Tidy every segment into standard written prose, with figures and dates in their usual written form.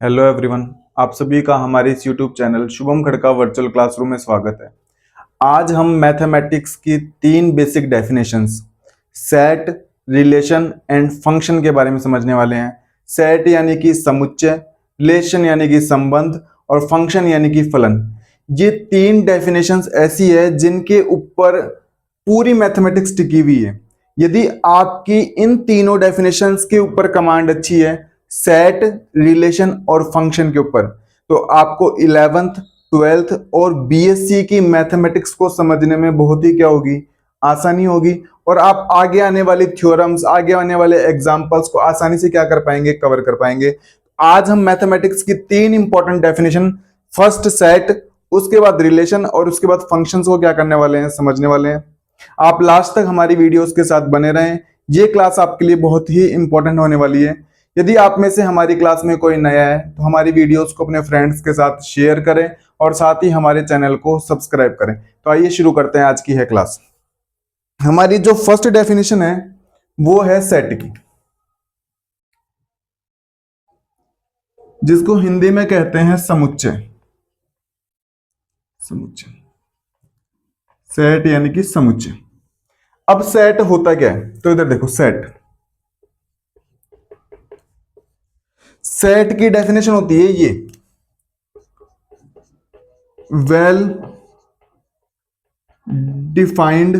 Hello everyone. आप सभी का हमारे इस YouTube channel Shubham Khadka virtual classroom में स्वागत है। आज हम मैथमेटिक्स की तीन basic definitions set, relation and function के बारे में समझने वाले हैं। सेट यानी कि समुच्चय, रिलेशन यानी कि संबंध और फंक्शन यानी कि फलन। ये तीन डेफिनेशंस ऐसी है जिनके ऊपर पूरी मैथमेटिक्स टिकी हुई है। यदि आपकी इन तीनों डेफिनेशंस के ऊपर कमांड अच्छी है, सेट, रिलेशन और फंक्शन के ऊपर, तो आपको 11th 12th और बीएससी की मैथमेटिक्स को समझने में बहुत ही क्या होगी, आसानी होगी। और आप आगे आने वाली थ्योरम्स, आगे आने वाले एग्जांपल्स को आसानी से क्या कर पाएंगे, कवर कर पाएंगे। आज हम मैथमेटिक्स की तीन इंपॉर्टेंट डेफिनेशन, फर्स्ट सेट, उसके बाद रिलेशन और उसके बाद फंक्शंस को क्या करने वाले हैं, समझने वाले हैं। आप लास्ट तक हमारी वीडियोस के साथ बने रहें। ये क्लास आपके लिए बहुत ही इंपॉर्टेंट होने वाली है। यदि आप में से हमारी क्लास में कोई नया है तो हमारी वीडियोस को अपने फ्रेंड्स के साथ शेयर करें और साथ ही हमारे चैनल को सब्सक्राइब करें। तो आइए शुरू करते हैं आज की है क्लास। हमारी जो फर्स्ट डेफिनेशन है वो है सेट की, जिसको हिंदी में कहते हैं समुच्चय। समुच्चय, सेट यानी कि समुच्चय। अब सेट होता क्या है, तो इधर देखो, सेट सेट की डेफिनेशन होती है ये, well defined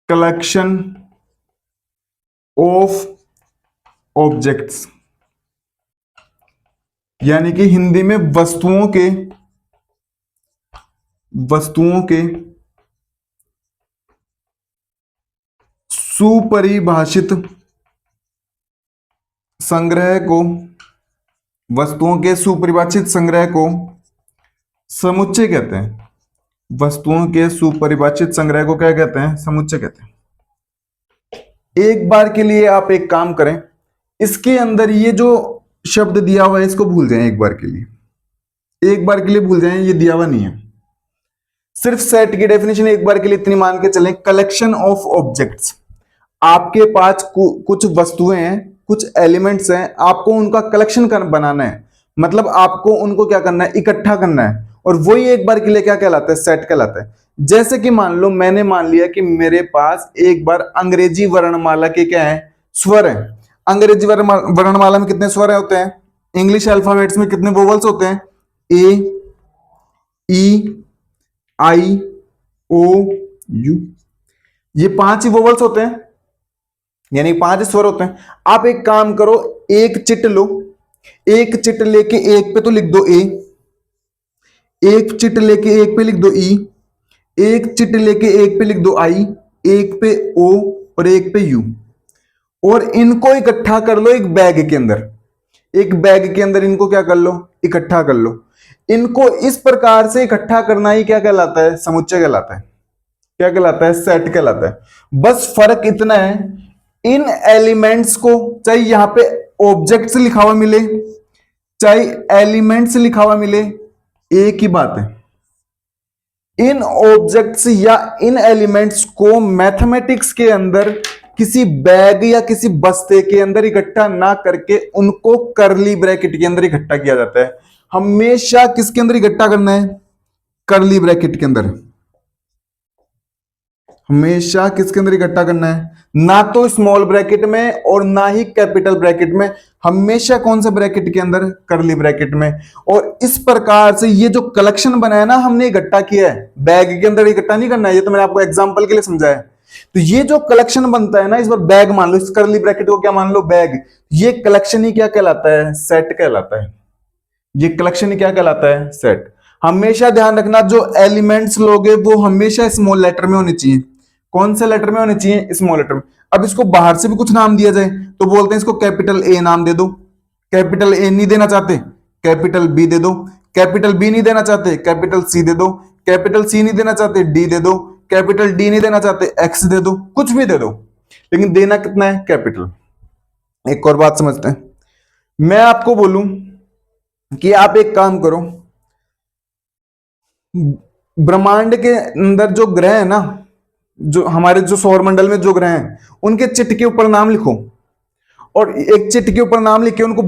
collection of objects, यानी कि हिंदी में वस्तुओं के सुपरिभाषित संग्रह को, वस्तुओं के सुपरिभाषित संग्रह को समुच्चय कहते हैं। वस्तुओं के सुपरिभाषित संग्रह को क्या कहते हैं, समुच्चय कहते हैं। एक बार के लिए आप एक काम करें, इसके अंदर ये जो शब्द दिया हुआ है इसको भूल जाएं। एक बार के लिए भूल जाएं, ये दिया हुआ नहीं है। सिर्फ सेट की डेफिनेशन एक बार के लिए इतनी मान के चलें, कलेक्शन ऑफ ऑब्जेक्ट्स। आपके पास कुछ वस्तुएं हैं, कुछ एलिमेंट्स हैं, आपको उनका कलेक्शन बनाना है। मतलब आपको उनको क्या करना है, इकट्ठा करना है। और वही एक बार के लिए क्या कहलाता है, सेट कहलाता है। जैसे कि मान लो मैंने मान लिया कि मेरे पास एक बार अंग्रेजी वर्णमाला के क्या है, स्वर है। अंग्रेजी वर्णमाला में कितने स्वर होते हैं, इंग्लिश अल्फाबेट्स में कितने वोवल्स होते हैं, ए, ई, आई, ओ, यू। ये 5 ही वोवल्स होते हैं, यानी 5 स्वर होते हैं। आप एक काम करो, एक चिट लो, एक चिट लेके एक पे तो लिख दो ए, एक चिट लेके एक पे लिख दो ई, एक चिट लेके एक पे लिख दो आई, एक पे ओ और एक पे यू। और इनको इकट्ठा कर लो एक बैग के अंदर। एक बैग के अंदर इनको क्या कर लो, इकट्ठा कर लो। इनको इस प्रकार से इकट्ठा करना ही क्या कहलाता है, समुच्चय कहलाता है। क्या कहलाता है, सेट कहलाता है। बस फर्क इतना है, इन एलिमेंट्स को, चाहे यहां पे ऑब्जेक्ट्स लिखा हुआ मिले चाहे एलिमेंट्स लिखा हुआ मिले, एक ही बात है। इन ऑब्जेक्ट्स या इन एलिमेंट्स को मैथमेटिक्स के अंदर किसी बैग या किसी बस्ते के अंदर इकट्ठा ना करके उनको करली ब्रैकेट के अंदर इकट्ठा किया जाता है। हमेशा किसके अंदर इकट्ठा करना है, करली ब्रैकेट के अंदर। हमेशा किसके अंदर इकट्ठा करना है, ना तो स्मॉल ब्रैकेट में और ना ही कैपिटल ब्रैकेट में, हमेशा कौन सा ब्रैकेट के अंदर, करली ब्रैकेट में। और इस प्रकार से ये जो कलेक्शन बनाया ना हमने, इकट्ठा किया है, बैग के अंदर इकट्ठा नहीं करना है। ये तो मैंने आपको एग्जांपल के लिए समझाया। तो ये जो कलेक्शन बनता है ना, इस बार बैग मान लो, इस करली ब्रैकेट को क्या मान लो, बैग। ये कलेक्शन ही क्या कहलाता है, सेट कहलाता है। ये कलेक्शन ही क्या कहलाता है, सेट। हमेशा ध्यान रखना, जो एलिमेंट्स लोगे वो हमेशा स्मॉल लेटर में होने चाहिए। कौन से लेटर में होने चाहिए, स्मॉल लेटर में। अब इसको बाहर से भी कुछ नाम दिया जाए तो बोलते हैं इसको कैपिटल ए नाम दे दो। कैपिटल ए नहीं देना चाहते, कैपिटल बी दे दो। कैपिटल बी नहीं देना चाहते, कैपिटल सी दे दो। कैपिटल सी नहीं देना चाहते, डी दे दो। कैपिटल डी नहीं देना चाहते, एक्स दे दो। कुछ भी दे दो, लेकिन देना कितना है, कैपिटल। एक और बात समझते हैं। मैं आपको बोलूं कि आप एक काम करो, ब्रह्मांड के अंदर जो ग्रह है ना, जो हमारे जो सौर मंडल में जो ग्रह हैं, उनके चिट के ऊपर नाम लिखो और एक चिट के ऊपर नाम लिख के उनको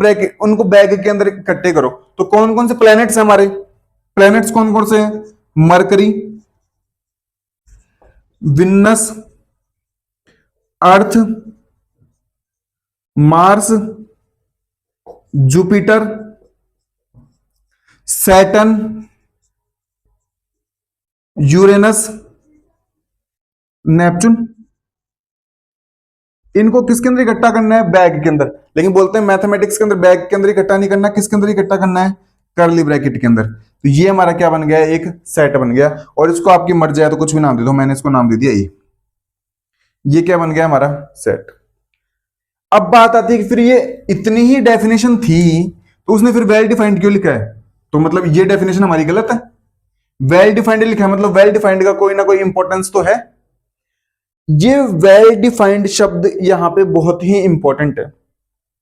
बैग के अंदर इकट्ठे करो, तो कौन कौन से प्लैनेट्स हैं हमारे? प्लैनेट्स कौन कौन से हैं? Mercury, Venus, Earth, Mars, Jupiter, Saturn, Uranus, Neptune. इनको किसके अंदर इकट्ठा करना है? बैग के अंदर। लेकिन बोलते हैं मैथमेटिक्स के अंदर बैग के अंदर इकट्ठा नहीं करना, किसके अंदर इकट्ठा करना है? कर्ली ब्रैकेट के अंदर। तो ये हमारा क्या बन गया? एक सेट बन गया। और इसको आपकी मर्जी है तो कुछ भी नाम दे दो, मैंने इसको नाम दे दिया ये क्या बन गया? हमारा सेट। अब बात आती है कि फिर ये इतनी ही डेफिनेशन थी तो उसने फिर वेल डिफाइंड क्यों लिखा है? तो मतलब ये डेफिनेशन हमारी गलत है। वेल डिफाइंड लिखा है मतलब वेल डिफाइंड का कोई ना कोई इंपॉर्टेंस तो है। ये वेल डिफाइंड शब्द यहां पे बहुत ही इंपॉर्टेंट है।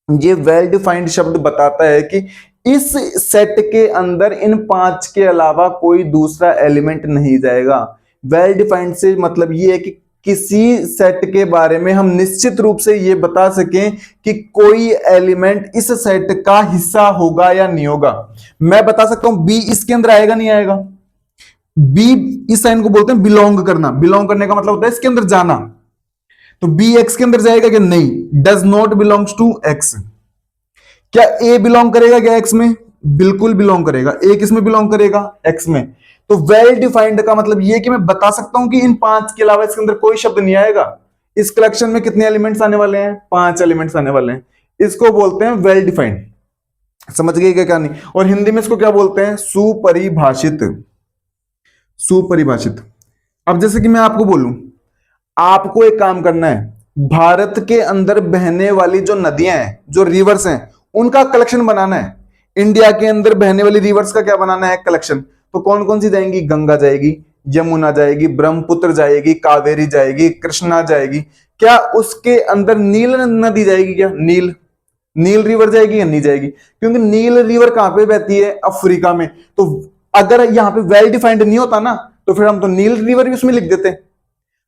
ये वेल डिफाइंड शब्द बताता है कि इस सेट के अंदर इन 5 के अलावा कोई दूसरा एलिमेंट नहीं जाएगा। वेल डिफाइंड से मतलब ये है कि किसी सेट के बारे में हम निश्चित रूप से ये बता सकें कि कोई एलिमेंट इस सेट का हिस्सा होगा या नहीं होगा। मैं बता सकता हूं बी इसके अंदर आएगा नहीं आएगा। बी इस साइन को बोलते हैं बिलोंग करना। बिलोंग करने का मतलब होता है इसके अंदर जाना। तो बी एक्स के अंदर जाएगा कि नहीं? Does not belongs to X. क्या ए बिलोंग करेगा क्या एक्स में? बिल्कुल बिलोंग करेगा। ए किस में बिलोंग करेगा? एक्स में। तो वेल डिफाइंड का मतलब यह कि मैं बता सकता हूं कि इन 5 के अलावा इसके अंदर कोई शब्द नहीं आएगा। इस कलेक्शन में कितने एलिमेंट्स आने वाले हैं? 5 एलिमेंट्स आने वाले हैं। इसको बोलते हैं वेल डिफाइंड। समझ गए क्या नहीं? और हिंदी में इसको क्या बोलते हैं? सुपरिभाषित। सुपरिभाषित। अब जैसे कि मैं आपको बोलूं, आपको एक काम करना है, भारत के अंदर बहने वाली जो नदियां हैं, जो रिवर्स हैं, उनका कलेक्शन बनाना है। इंडिया के अंदर बहने वाली रिवर्स का क्या बनाना है? कलेक्शन। तो कौन कौन सी जाएंगी? गंगा जाएगी, यमुना जाएगी, ब्रह्मपुत्र जाएगी, कावेरी जाएगी, कृष्णा जाएगी। क्या उसके अंदर नील नदी जाएगी? क्या नील नील रिवर जाएगी या नहीं जाएगी? क्योंकि नील रिवर कहां पे बहती है? अफ्रीका में। तो अगर यहां पे वेल डिफाइंड नहीं होता ना तो फिर हम तो नील रिवर भी उसमें लिख देते।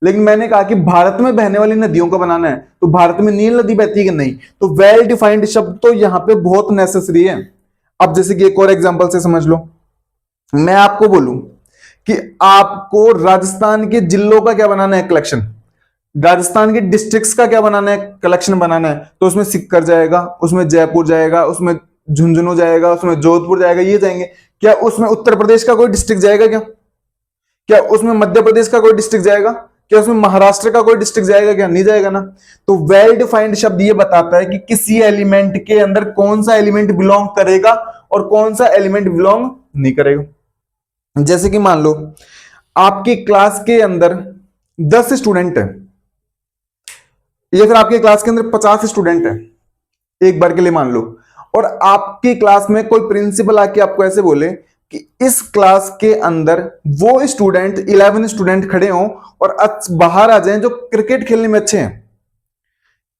लेकिन मैंने कहा कि भारत में बहने वाली नदियों को बनाना है, तो भारत में नील नदी बहती है कि नहीं? तो वेल डिफाइंड शब्द तो यहां पे बहुत नेसेसरी है। अब जैसे कि एक और एग्जांपल से समझ लो, मैं आपको बोलूं कि आपको राजस्थान के जिलों का क्या बनाना है? कलेक्शन। राजस्थान के डिस्ट्रिक्ट्स का क्या बनाना है? कलेक्शन बनाना है। तो उसमें सिक्कर जाएगा, उसमें जयपुर जाएगा, उसमें झुंझुनू जाएगा, उसमें जोधपुर जाएगा, ये जाएंगे। क्या उसमें उत्तर प्रदेश का कोई डिस्ट्रिक्ट जाएगा? क्या उसमें मध्य प्रदेश का कोई डिस्ट्रिक्ट जाएगा? क्या उसमें महाराष्ट्र का कोई डिस्ट्रिक्ट जाएगा? क्या नहीं जाएगा ना। तो वेल डिफाइंड शब्द ये बताता है कि किसी एलिमेंट के अंदर कौन सा एलिमेंट बिलोंग करेगा और कौन सा एलिमेंट बिलोंग नहीं करेगा। जैसे कि मान लो आपकी क्लास के अंदर 10 स्टूडेंट है या फिर आपके क्लास के अंदर 50 स्टूडेंट है, एक बार के लिए मान लो, और आपकी क्लास में कोई प्रिंसिपल आके आपको ऐसे बोले कि इस क्लास के अंदर वो स्टूडेंट 11 स्टूडेंट खड़े हों और बाहर आ जाएं जो क्रिकेट खेलने में अच्छे हैं।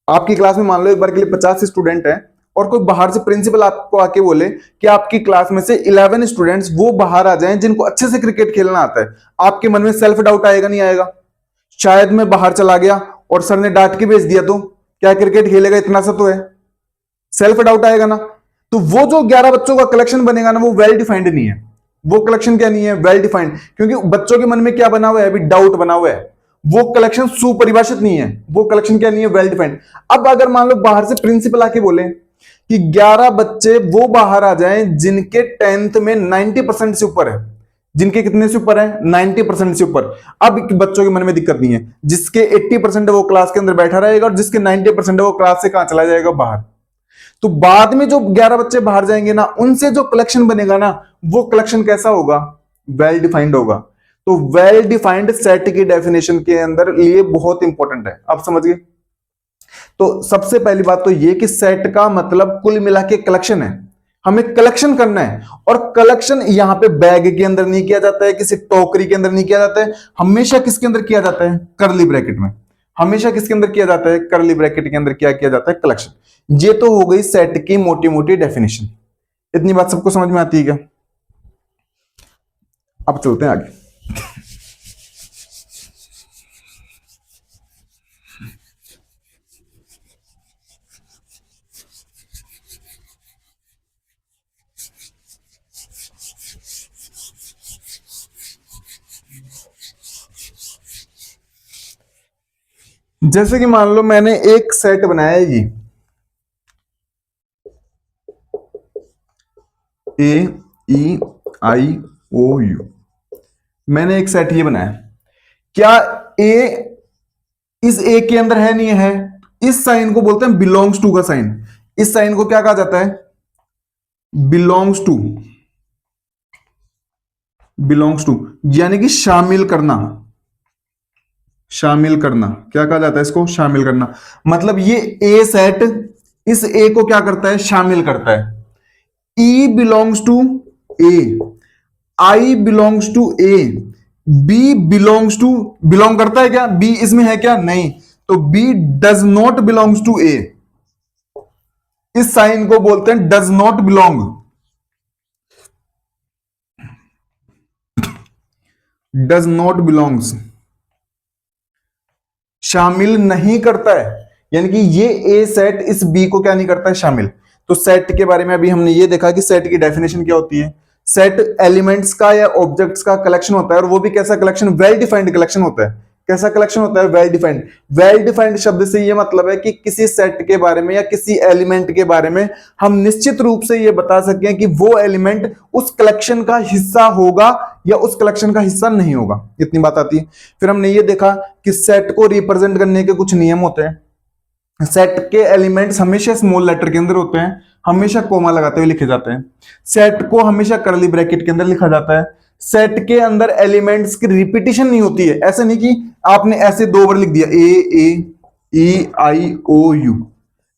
आपकी क्लास में मान लो एक बार के लिए 50 स्टूडेंट हैं और कोई बाहर से प्रिंसिपल आपको आके बोले कि आपकी क्लास में से 11 स्टूडेंट्स वो बाहर आ जाएं जिनको अच्छे से क्रिकेट खेलना आता है। आपके मन में सेल्फ डाउट आएगा नहीं आएगा? शायद मैं बाहर चला गया और सर ने डांट के भेज दिया तो क्या क्रिकेट खेलेगा? इतना सा तो है, सेल्फ डाउट आएगा ना। तो वो जो 11 बच्चों का कलेक्शन बनेगा ना वो वेल डिफाइंड नहीं है। वो कलेक्शन क्या नहीं है? Well defined. क्योंकि बच्चों के मन में क्या बना हुआ है? अभी डाउट बना हुआ है। वो कलेक्शन सुपरिभाषित नहीं है। वो कलेक्शन क्या नहीं है? Well defined. अब अगर मान लो बाहर से प्रिंसिपल आके बोले कि 11 बच्चे वो बाहर आ जाएं जिनके 10th में 90% से ऊपर है, जिनके कितने से ऊपर है? 90% से ऊपर। अब बच्चों के मन में दिक्कत नहीं है, जिसके 80% है वो क्लास के अंदर बैठा रहेगा और जिसके 90% है वो क्लास से कहां चला जाएगा? बाहर। तो बाद में जो 11 बच्चे बाहर जाएंगे ना उनसे जो कलेक्शन बनेगा ना वो कलेक्शन कैसा होगा? वेल डिफाइंड होगा। तो वेल डिफाइंड सेट की डेफिनेशन के अंदर ये बहुत इंपॉर्टेंट है। आप समझ गए? तो सबसे पहली बात तो ये कि सेट का मतलब कुल मिला के कलेक्शन है। हमें कलेक्शन करना है और कलेक्शन यहां पे बैग के अंदर नहीं किया जाता है, किसी टोकरी के अंदर नहीं किया जाता है, हमेशा किसके अंदर किया जाता है? कर्ली ब्रैकेट में। हमेशा किसके अंदर किया जाता है? कर्ली ब्रैकेट के अंदर क्या किया जाता है? कलेक्शन। ये तो हो गई सेट की मोटी मोटी डेफिनेशन। इतनी बात सबको समझ में आती है क्या? अब चलते हैं आगे। जैसे कि मान लो मैंने एक सेट बनाया है, ये AEIOU, मैंने एक सेट ये बनाया। क्या ए इस ए के अंदर है नहीं है? इस साइन को बोलते हैं बिलोंग्स टू का साइन। इस साइन को क्या कहा जाता है? Belongs to. बिलोंग्स टू यानी कि शामिल करना। शामिल करना क्या कहा जाता है इसको? शामिल करना। मतलब ये ए सेट इस ए को क्या करता है? शामिल करता है। E belongs to A, I belongs to A, B belongs to, belong करता है क्या? बी इसमें है क्या? नहीं। तो B does not belongs to A. इस साइन को बोलते हैं does not belong. Does not belongs, शामिल नहीं करता है। यानी कि ये ए सेट इस बी को क्या नहीं करता है? शामिल। तो सेट के बारे में अभी हमने ये देखा कि सेट की डेफिनेशन क्या होती है। सेट एलिमेंट्स का या ऑब्जेक्ट्स का कलेक्शन होता है, और वो भी कैसा कलेक्शन? वेल डिफाइंड कलेक्शन होता है। कैसा कलेक्शन होता है? Well defined. वेल डिफाइंड शब्द से ये मतलब है कि किसी सेट के बारे में या किसी एलिमेंट के बारे में हम निश्चित रूप से ये बता सकें कि वो एलिमेंट उस कलेक्शन का हिस्सा होगा या उस कलेक्शन का हिस्सा नहीं होगा। इतनी बात आती है। फिर हमने ये देखा कि सेट को रिप्रेजेंट करने के कुछ नियम होते हैं। सेट के एलिमेंट्स हमेशा स्मॉल लेटर के अंदर होते हैं, हमेशा कोमा लगाते हुए लिखे जाते हैं। सेट को हमेशा कर्ली ब्रैकेट के अंदर लिखा जाता है। सेट के अंदर एलिमेंट्स की रिपीटिशन नहीं होती है। ऐसा नहीं कि आपने ऐसे 2 बार लिख दिया AEIOU,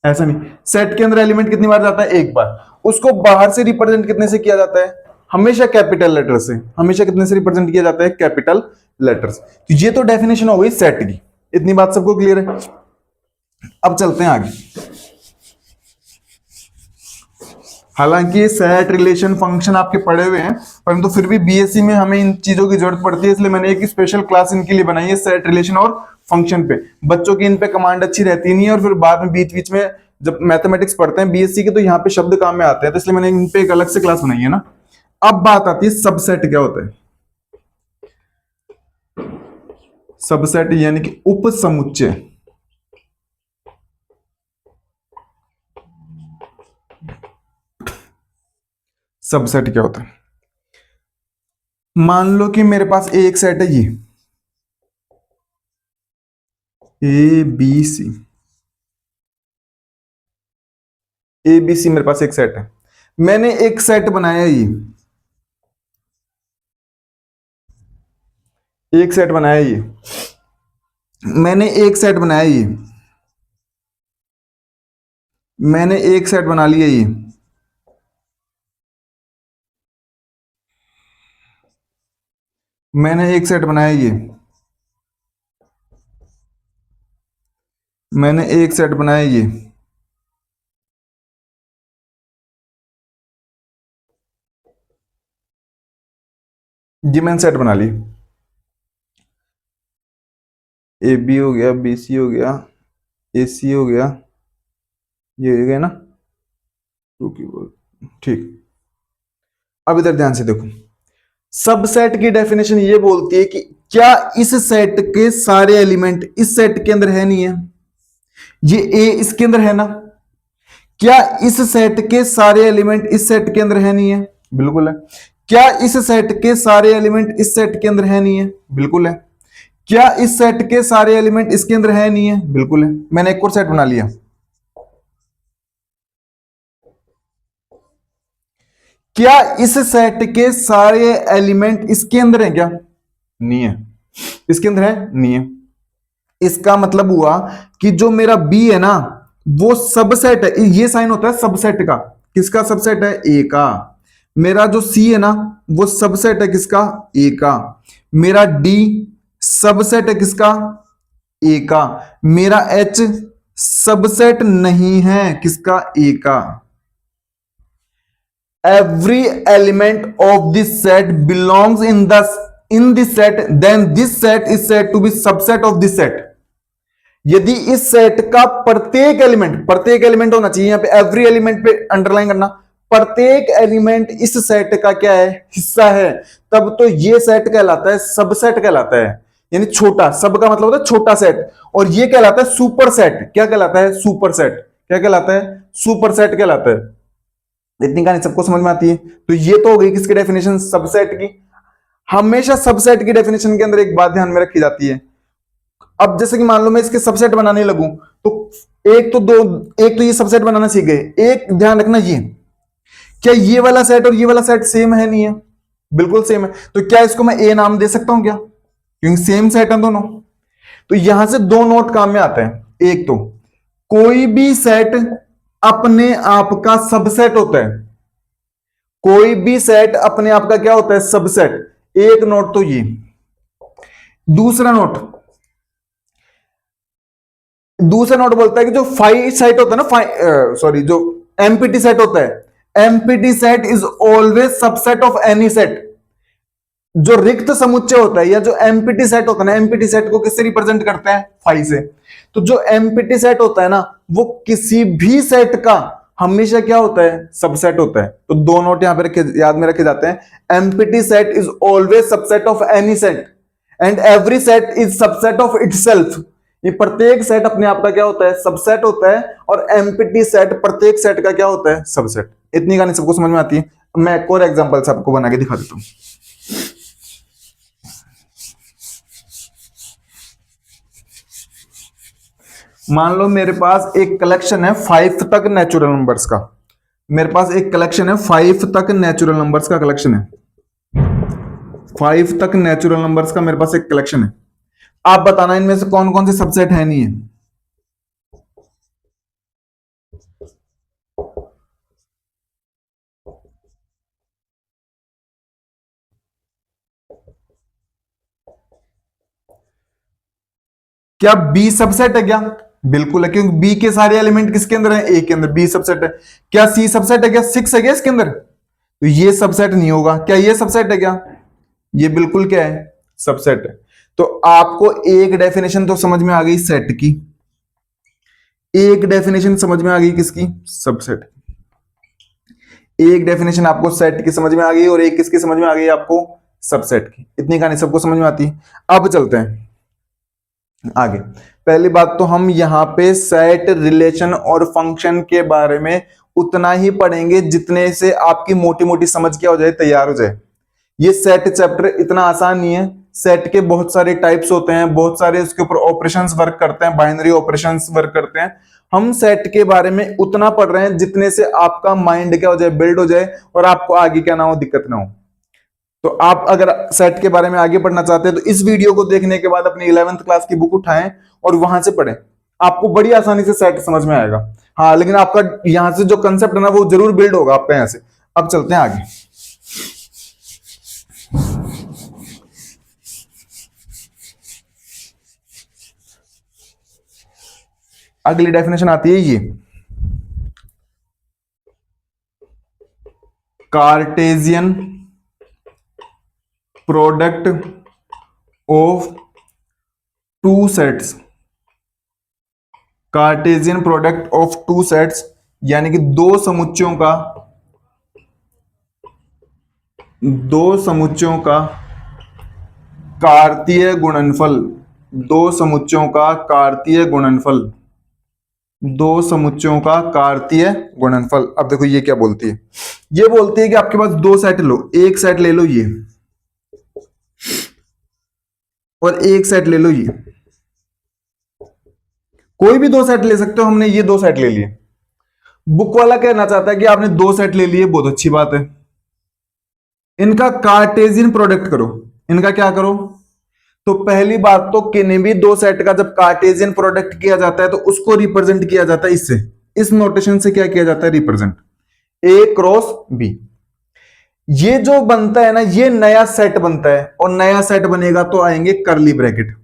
ऐसा नहीं। सेट के अंदर एलिमेंट कितनी बार जाता है? एक बार। उसको बाहर से रिप्रेजेंट कितने से किया जाता है? हमेशा कैपिटल लेटर से। हमेशा कितने से रिप्रेजेंट किया जाता है? Capital letters. तो ये तो डेफिनेशन हो गई सेट की। इतनी बात सबको क्लियर है? अब चलते हैं आगे। हालांकि सेट रिलेशन फंक्शन आपके पढ़े हुए हैं, परंतु फिर भी बीएससी में हमें इन चीजों की जरूरत पड़ती है, इसलिए मैंने एक स्पेशल क्लास इनके लिए बनाई है, सेट रिलेशन और फंक्शन पे। बच्चों की इन पे कमांड अच्छी रहती नहीं है, और फिर बाद में बीच बीच में जब मैथमेटिक्स पढ़ते हैं बीएससी के, तो यहाँ पे शब्द काम में आते हैं, तो इसलिए मैंने इन पे एक अलग से क्लास बनाई है ना। अब बात आती है सबसेट क्या होता है। सबसेट यानी कि उप समुच्चय। सबसेट क्या होता है? मान लो कि मेरे पास एक सेट है, ये ABC। ABC मेरे पास एक सेट है। मैंने एक सेट बनाया, ये एक सेट बनाया, ये मैंने एक सेट बनाया, ये मैंने एक सेट बना लिया, ये मैंने एक सेट बनाया, ये मैंने एक सेट बनाया, ये मैंने सेट बना ली। AB हो गया, BC हो गया, AC हो गया, ये हो गया ना, ठीक। अब इधर ध्यान से देखो, सबसेट की डेफिनेशन ये बोलती है कि क्या इस सेट के सारे एलिमेंट इस सेट के अंदर है नहीं है? ये ए इसके अंदर है ना? क्या इस सेट के सारे एलिमेंट इस सेट के अंदर है नहीं है? बिल्कुल है। क्या इस सेट के सारे एलिमेंट इस सेट के अंदर है नहीं है? बिल्कुल है। क्या इस सेट के सारे एलिमेंट इसके अंदर है नहीं है? बिल्कुल है। मैंने एक और सेट बना लिया। क्या इस सेट के सारे एलिमेंट इसके अंदर है क्या? नहीं है। इसके अंदर है? नहीं है। इसका मतलब हुआ कि जो मेरा बी है ना, वो सबसेट है। ये साइन होता है सबसेट का। किसका सबसेट है? ए का। मेरा जो सी है ना, वो सबसेट है किसका? ए का। मेरा डी सबसेट है किसका? ए का। मेरा एच सबसेट नहीं है किसका? ए का। Every element of this set belongs in this set, then this set is said to be subset of this set. यदि इस सेट का प्रत्येक एलिमेंट होना चाहिए, यहां पे एवरी एलिमेंट पे अंडरलाइन करना, प्रत्येक एलिमेंट इस सेट का क्या है? हिस्सा है, तब तो ये सेट कहलाता है सबसेट कहलाता है। यानी छोटा, सब का मतलब होता है छोटा सेट, और ये कहलाता है सुपर सेट। क्या कहलाता है? Super set. क्या कहलाता है? सुपर सेट कहलाता है। इतनी कहानी सबको समझ में आती है। तो ये तो हो गई किसकी डेफिनेशन? सबसेट की। हमेशा सबसेट की डेफिनेशन के अंदर एक बात ध्यान में रखी जाती है। अब जैसे कि मान लो मैं इसके सबसेट बनाने लगूं, तो एक तो ये सबसेट बनाना सीख गए। एक ध्यान रखना, ये क्या ये वाला सेट और ये वाला सेट सेम है? नहीं है, बिल्कुल सेम है। तो क्या इसको मैं ए नाम दे सकता हूं क्या? क्योंकि सेम सेट है दोनों। तो यहां से दो नोट काम में आते हैं। एक तो कोई भी सेट अपने आप का सबसेट होता है। कोई भी सेट अपने आप का क्या होता है? सबसेट। एक नोट तो ये। दूसरा नोट, बोलता है कि जो फाई सेट होता है ना, सॉरी, जो एमपीटी सेट होता है, empty set is always subset of any set. जो रिक्त समुच्चय होता है या जो एमपीटी सेट होता है ना, एमपीटी सेट को किससे रिप्रेजेंट करते हैं? फाई से। तो जो एमपीटी सेट होता है ना, वो किसी भी सेट का हमेशा क्या होता है? सबसेट होता है। तो दो नोट यहां पे याद में रखे जाते हैं। Empty set is always subset of any set and every set is subset of itself. ये प्रत्येक सेट अपने आप का क्या होता है? सबसेट होता है। और एमपीटी सेट प्रत्येक सेट का क्या होता है? सबसेट। इतनी कहानी सबको समझ में आती है। मैं एक और एग्जांपल सबको बना के दिखा देता हूं। मान लो मेरे पास एक कलेक्शन है 5 तक नेचुरल नंबर्स का। मेरे पास एक कलेक्शन है 5 तक नेचुरल नंबर्स का कलेक्शन है। 5 तक नेचुरल नंबर्स का मेरे पास एक कलेक्शन है। आप बताना इनमें से कौन कौन से सबसेट है, नहीं है? क्या बी सबसेट है क्या? बिल्कुल है, क्योंकि बी के सारे एलिमेंट किसके अंदर है? ए के अंदर। बी सबसेट है। क्या सी सबसेट है क्या? 6 है क्या इसके अंदर? तो ये सबसेट नहीं होगा। क्या ये सबसेट है क्या? ये बिल्कुल क्या है? सबसेट है। तो आपको एक डेफिनेशन तो समझ में आ गई सेट की। एक डेफिनेशन समझ में आ गई किसकी? सबसेट। एक डेफिनेशन आपको सेट की समझ में आ गई और एक किसकी समझ में आ गई आपको? सबसेट की। इतनी कहानी सबको समझ में आती है। अब चलते हैं आगे। पहली बात तो हम यहां पे सेट, रिलेशन और फंक्शन के बारे में उतना ही पढ़ेंगे जितने से आपकी मोटी मोटी समझ क्या हो जाए, तैयार हो जाए। ये सेट चैप्टर इतना आसान नहीं है। सेट के बहुत सारे टाइप्स होते हैं, बहुत सारे उसके ऊपर ऑपरेशंस वर्क करते हैं, बाइनरी ऑपरेशंस वर्क करते हैं। हम सेट के बारे में उतना पढ़ रहे हैं जितने से आपका माइंड क्या हो जाए? बिल्ड हो जाए, और आपको आगे क्या ना हो, दिक्कत ना हो। तो आप अगर सेट के बारे में आगे पढ़ना चाहते हैं तो इस वीडियो को देखने के बाद अपनी 11th क्लास की बुक उठाएं और वहां से पढ़ें। आपको बड़ी आसानी से सेट समझ में आएगा। हाँ, लेकिन आपका यहां से जो कंसेप्ट है ना, वो जरूर बिल्ड होगा आपका यहां से। अब चलते हैं आगे। अगली डेफिनेशन आती है ये, Cartesian product of two sets. Cartesian product of two sets यानी कि दो समुच्चयों का कार्तीय गुणनफल। दो समुच्चयों का कार्तीय गुणनफल। दो समुच्चयों का कार्तीय गुणनफल। अब देखो ये क्या बोलती है? ये बोलती है कि आपके पास दो सेट लो, एक सेट ले लो ये और एक सेट ले लो ये। कोई भी दो सेट ले सकते हो, हमने ये दो सेट ले लिए। बुक वाला कहना चाहता है कि आपने दो सेट ले लिए, बहुत अच्छी बात है। इनका कार्टेशियन प्रोडक्ट करो। इनका क्या करो? तो पहली बात तो किन्हीं भी दो सेट का जब कार्टेशियन प्रोडक्ट किया जाता है तो उसको रिप्रेजेंट किया जाता है इससे। इस नोटेशन से क्या किया जाता है? रिप्रेजेंट। ए क्रॉस बी। ये जो बनता है ना, ये नया सेट बनता है, और नया सेट बनेगा तो आएंगे करली ब्रैकेट।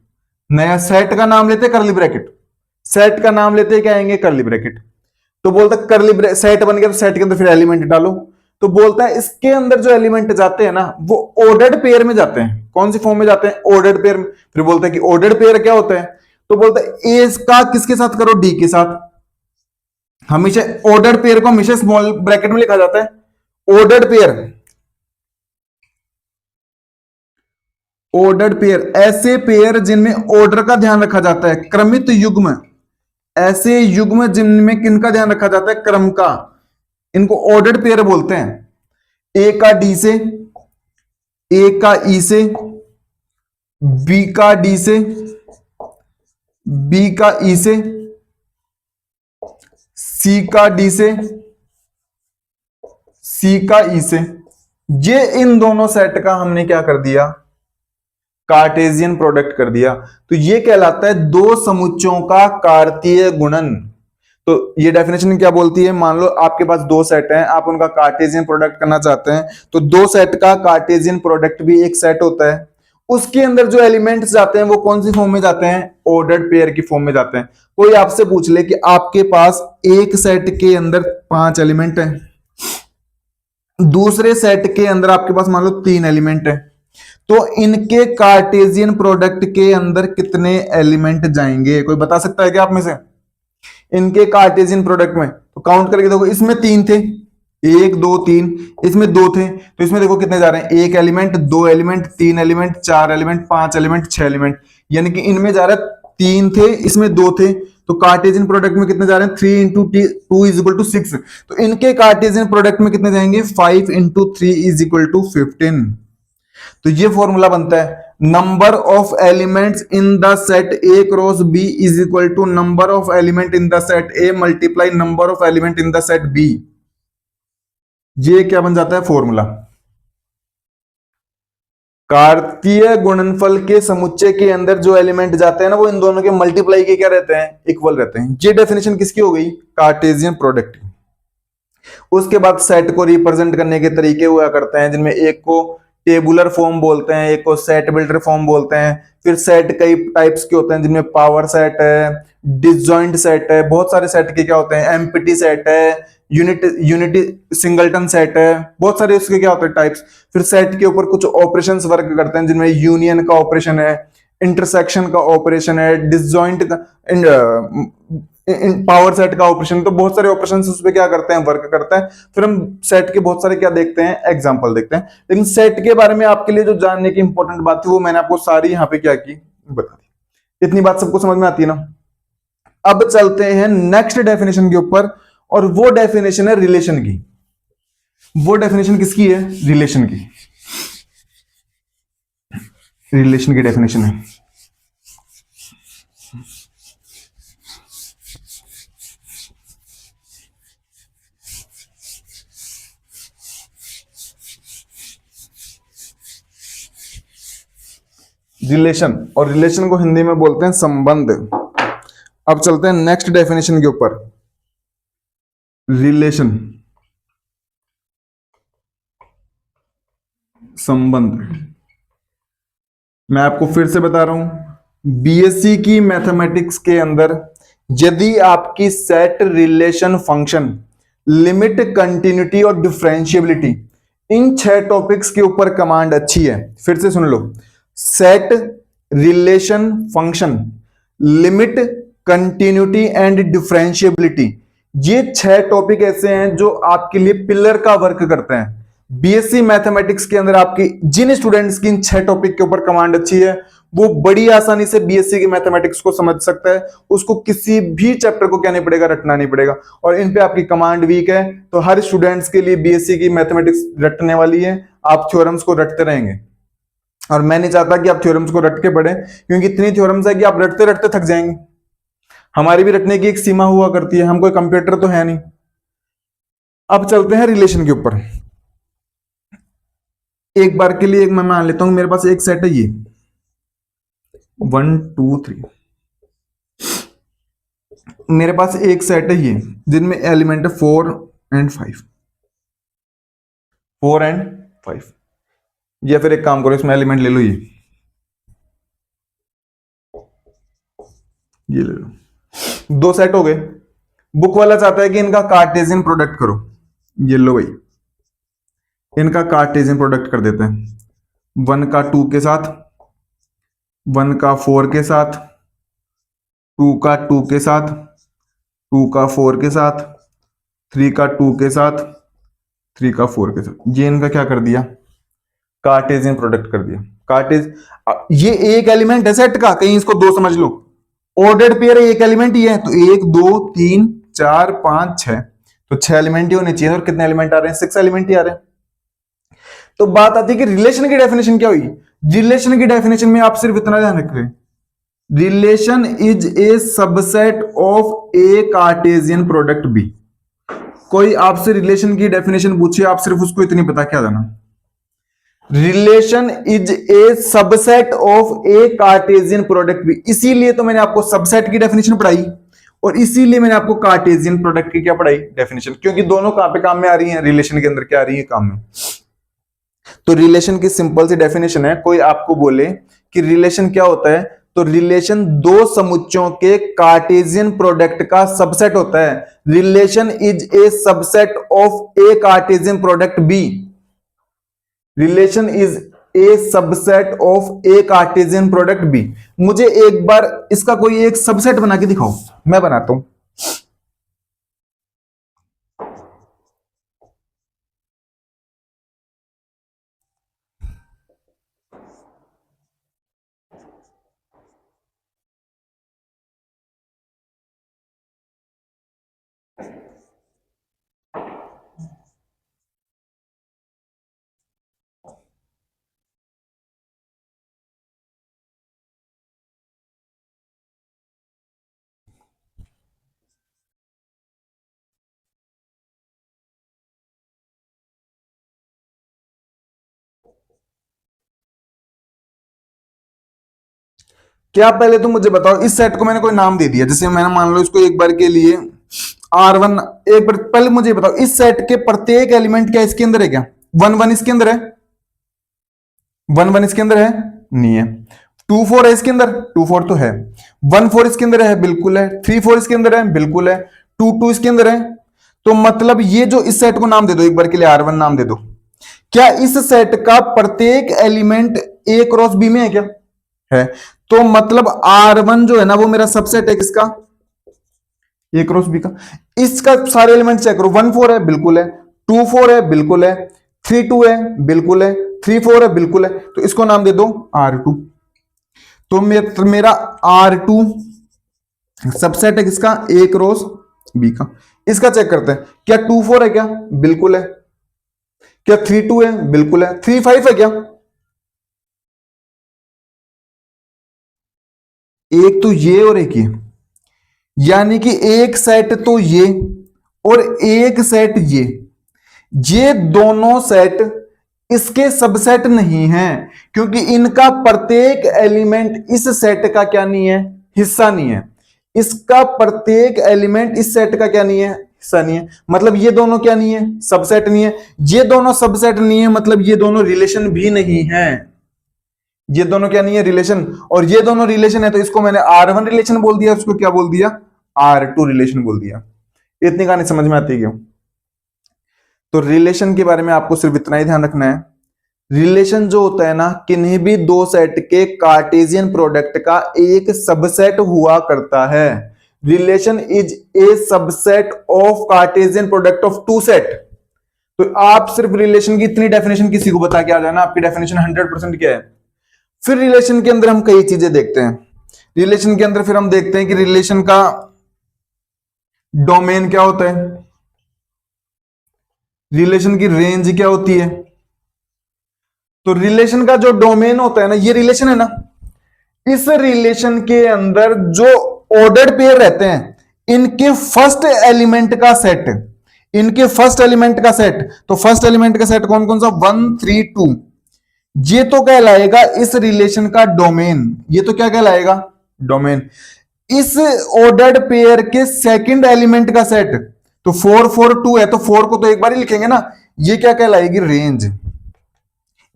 नया सेट का नाम लेते करली ब्रैकेट। सेट का नाम लेते क्या आएंगे? करली ब्रैकेट। तो बोलता करली सेट बन गया तो सेट के अंदर फिर एलिमेंट डालो। तो बोलता है इसके अंदर जो एलिमेंट जाते हैं ना, वो ऑर्डर्ड पेयर में जाते हैं। कौन सी फॉर्म में जाते हैं? ऑर्डर्ड पेयर में। फिर बोलता है कि ऑर्डर्ड पेयर क्या होता है? तो बोलता है ए का किसके साथ करो? डी के साथ। हमेशा ऑर्डर्ड पेयर को हमेशा स्मॉल ब्रैकेट में लिखा जाता है। ऑर्डर्ड पेयर, ऑर्डर्ड पेयर, ऐसे पेयर जिनमें ऑर्डर का ध्यान रखा जाता है। क्रमित युग्म, ऐसे युग्म जिनमें किनका ध्यान रखा जाता है, क्रम का, इनको ऑर्डर्ड पेयर बोलते हैं। ए का डी से, ए का ई से, बी का डी से, बी का ई से, सी का डी से, सी का ई से। ये इन दोनों सेट का हमने क्या कर दिया, कार्टेशियन प्रोडक्ट कर दिया। तो ये कहलाता है दो समुच्चयों का कार्तीय गुणन। तो ये डेफिनेशन क्या बोलती है, मान लो आपके पास दो सेट हैं, आप उनका कार्टेशियन प्रोडक्ट करना चाहते हैं, तो दो सेट का कार्टेशियन प्रोडक्ट भी एक सेट होता है। उसके अंदर जो एलिमेंट्स जाते हैं वो कौन सी फॉर्म में जाते हैं, ऑर्डर्ड पेयर की फॉर्म में जाते हैं। कोई आपसे पूछ ले कि आपके पास एक सेट के अंदर 5 एलिमेंट है, दूसरे सेट के अंदर आपके पास मान लो 3 एलिमेंट है, तो इनके कार्टेशियन प्रोडक्ट के अंदर कितने एलिमेंट जाएंगे, कोई बता सकता है क्या आप में से? इनके कार्टेशियन प्रोडक्ट में तो काउंट करके देखो, इसमें 3 थे, 1 2 3, इसमें 2 थे, तो इसमें देखो कितने जा रहे हैं, 1 element, 2 element, 3 element, 4 element, 5 element, 6 element, यानी कि इनमें जा रहा है 3 थे, इसमें 2 थे, तो कार्टेशियन प्रोडक्ट में कितने जा रहे हैं, 3 इंटू 2 इज इक्वल टू 6। तो इनके कार्टेशियन प्रोडक्ट में कितने जाएंगे, 5 इंटू 3 इज इक्वल टू 15। तो ये फॉर्मूला बनता है, number of elements in the set A cross B is equal to number of element in the set A multiply number of element in the set B. ये क्या बन जाता है formula, कार्तीय गुणनफल के समुच्चय के अंदर जो एलिमेंट जाते हैं ना, वो इन दोनों के मल्टीप्लाई के क्या रहते हैं, इक्वल रहते हैं। ये डेफिनेशन किसकी हो गई, कार्टेशियन प्रोडक्ट। उसके बाद सेट को रिप्रेजेंट करने के तरीके हुआ करते हैं, जिनमें एक को टेबुलर फॉर्म बोलते हैं, एक को सेट बिल्डर फॉर्म बोलते हैं। फिर सेट कई टाइप्स के होते हैं, जिनमें पावर सेट है, डिसजॉइंट सेट है, बहुत सारे सेट के क्या होते हैं, एम्प्टी सेट है, यूनिटी सिंगलटन सेट है, बहुत सारे उसके क्या होते हैं टाइप्स। फिर सेट के ऊपर कुछ ऑपरेशंस वर्क करते हैं, जिनमें यूनियन का ऑपरेशन है, इंटरसेक्शन का ऑपरेशन है, डिसजॉइंट का, पावर सेट का ऑपरेशन, तो बहुत सारे ऑपरेशन उस पर क्या करते हैं, वर्क करते हैं। फिर हम सेट के बहुत सारे क्या देखते हैं, एग्जांपल देखते हैं। लेकिन सेट के बारे में आपके लिए जो जानने की इंपॉर्टेंट बात थी वो मैंने आपको सारी यहाँ पे क्या की, बता दी। इतनी बात सबको समझ में आती है ना। अब चलते हैं नेक्स्ट डेफिनेशन के ऊपर, और वो डेफिनेशन है रिलेशन की। वो डेफिनेशन किसकी है, रिलेशन की, रिलेशन की डेफिनेशन है। रिलेशन, और रिलेशन को हिंदी में बोलते हैं संबंध। अब चलते हैं नेक्स्ट डेफिनेशन के ऊपर, रिलेशन, संबंध। मैं आपको फिर से बता रहा हूं, बीएससी की मैथमेटिक्स के अंदर यदि आपकी set, relation, function, limit, continuity और डिफरेंशिएबिलिटी, इन 6 टॉपिक्स के ऊपर कमांड अच्छी है, फिर से सुन लो, set, relation, function, limit, continuity and differentiability, ये 6 टॉपिक ऐसे हैं जो आपके लिए पिलर का वर्क करते हैं। बीएससी मैथमेटिक्स के अंदर आपकी जिन स्टूडेंट्स की इन 6 टॉपिक के ऊपर कमांड अच्छी है, वो बड़ी आसानी से बीएससी की मैथमेटिक्स को समझ सकता है। उसको किसी भी चैप्टर को क्या नहीं पड़ेगा, रटना नहीं पड़ेगा। और इन पे आपकी कमांड वीक है, तो हर स्टूडेंट्स के लिए बीएससी की मैथमेटिक्स रटने वाली है। आप थ्योरम्स को रटते रहेंगे, और मैं नहीं चाहता कि आप थ्योरम्स को रट के पढ़ें, क्योंकि इतनी थ्योरम्स है कि आप रटते रटते थक जाएंगे। हमारी भी रटने की एक सीमा हुआ करती है, हम कोई कंप्यूटर तो है नहीं। अब चलते हैं रिलेशन के ऊपर। एक बार के लिए एक मैं मान लेता हूं, मेरे पास एक सेट है ये 1 2 3, मेरे पास एक सेट है ये जिनमें एलिमेंट है 4 एंड 5, 4 एंड 5। या फिर एक काम करो, इसमें एलिमेंट ले लो, ये ले लो, 2 सेट हो गए। बुक वाला चाहता है कि इनका कार्टेशियन प्रोडक्ट करो, ये लो भाई, इनका कार्टेशियन प्रोडक्ट कर देते हैं। 1 का 2 के साथ, 1 का 4 के साथ, 2 का 2 के साथ, 2 का 4 के साथ, 3 का 2 के साथ, 3 का 4 के साथ। ये इनका क्या कर दिया, कार्टेशियन प्रोडक्ट कर दिया। ये एक एलिमेंट है सेट का, कहीं इसको दो समझ लो, ऑर्डर्ड पेयर एक एलिमेंट ही है, तो 1 2 3 4 5 6, तो 6 एलिमेंट ही होने चाहिए, और कितने एलिमेंट आ रहे हैं? 6 एलिमेंट ही आ रहे हैं। तो बात आती है कि रिलेशन की डेफिनेशन क्या हुई? रिलेशन की डेफिनेशन में आप सिर्फ इतना ध्यान रखें, relation is a subset of A cartesian product B. कोई आपसे रिलेशन की डेफिनेशन पूछे, आप सिर्फ उसको इतनी बता क्या देना, relation is a subset of A cartesian product B. इसीलिए तो मैंने आपको सबसेट की डेफिनेशन पढ़ाई, और इसीलिए मैंने आपको कार्टेशियन प्रोडक्ट की क्या पढ़ाई? डेफिनेशन, क्योंकि दोनों कहां पे काम में आ रही हैं? रिलेशन के अंदर क्या आ रही है? काम में। तो रिलेशन की सिंपल सी डेफिनेशन है, कोई आपको बोले कि रिलेशन क्या होता है, तो रिलेशन दो समुच्चयों के कार्टेशियन प्रोडक्ट का सबसेट होता है। Relation is a subset of A cartesian product B. Relation is a subset of A cartesian product B. मुझे एक बार इसका कोई एक सबसेट बना के दिखाओ, मैं बनाता हूं। क्या पहले तुम मुझे बताओ, इस सेट को मैंने कोई नाम दे दिया, जैसे मैंने मान लो इसको एक बार के लिए R1, एक बार पहले मुझे बताओ, इस सेट के प्रत्येक एलिमेंट क्या इसके अंदर है? क्या 1 1 इसके अंदर है? 1 1 इसके अंदर है? नहीं है। 2 4 है इसके अंदर? 2 4 तो है। 1 4 इसके अंदर है? बिल्कुल है। 3 4 इसके अंदर है? बिल्कुल है। 2 2 इसके अंदर है? तो मतलब ये जो इस सेट को नाम दे दो, एक बार के लिए R1 नाम दे दो। क्या इस सेट का प्रत्येक एलिमेंट A क्रॉस B में है? क्या है? तो मतलब R1 जो है ना, वो मेरा सबसेट है किसका? A क्रॉस B का। इसका सारे एलिमेंट चेक करो, 1 4 है? बिल्कुल है। 2 4 है? बिल्कुल है। 3 2 है? बिल्कुल है। 3 4 है? बिल्कुल है। तो इसको नाम दे दो R2। तो मेरा R2 सबसेट है किसका? A क्रॉस B का। इसका चेक करते हैं, क्या 2 4 है? क्या बिल्कुल है। क्या 3 2 है? बिल्कुल है। 3 5 है? क्या एक तो ये और एक ये, यानी कि एक सेट तो ये और एक सेट ये दोनों सेट इसके सबसेट नहीं है, क्योंकि इनका प्रत्येक एलिमेंट इस सेट का क्या नहीं है? हिस्सा नहीं है। इसका प्रत्येक एलिमेंट इस सेट का क्या नहीं है? हिस्सा नहीं है। मतलब ये दोनों क्या नहीं है? सबसेट नहीं है। ये दोनों सबसेट नहीं है, मतलब ये दोनों रिलेशन भी नहीं है। ये दोनों क्या नहीं है? रिलेशन। और ये दोनों रिलेशन है, तो इसको मैंने R1 रिलेशन बोल दिया, उसको क्या बोल दिया? R2 रिलेशन बोल दिया। इतनी कहानी समझ में आती है क्यों? तो रिलेशन के बारे में आपको सिर्फ इतना ही ध्यान रखना है, रिलेशन जो होता है ना, किन्हीं भी दो सेट के कार्टेशियन प्रोडक्ट का एक सबसेट हुआ करता है। Relation is a subset of cartesian product of two set. तो आप सिर्फ रिलेशन की इतनी डेफिनेशन किसी को बता के आ जाना, आपकी डेफिनेशन 100% क्या है। फिर रिलेशन के अंदर हम कई चीजें देखते हैं। रिलेशन के अंदर फिर हम देखते हैं कि रिलेशन का डोमेन क्या होता है, रिलेशन की रेंज क्या होती है। तो रिलेशन का जो डोमेन होता है ना, ये रिलेशन है ना, इस रिलेशन के अंदर जो ऑर्डर्ड पेयर रहते हैं, इनके फर्स्ट एलिमेंट का सेट, इनके फर्स्ट एलिमेंट का सेट, तो फर्स्ट एलिमेंट का सेट कौन कौन सा? 1 3 2, ये तो कहलाएगा इस रिलेशन का डोमेन। ये तो क्या कहलाएगा? डोमेन। इस ऑर्डर्ड पेयर के सेकंड एलिमेंट का सेट, तो 4 4 2 है, तो 4 को तो एक बार ही लिखेंगे ना, ये क्या कहलाएगी? रेंज।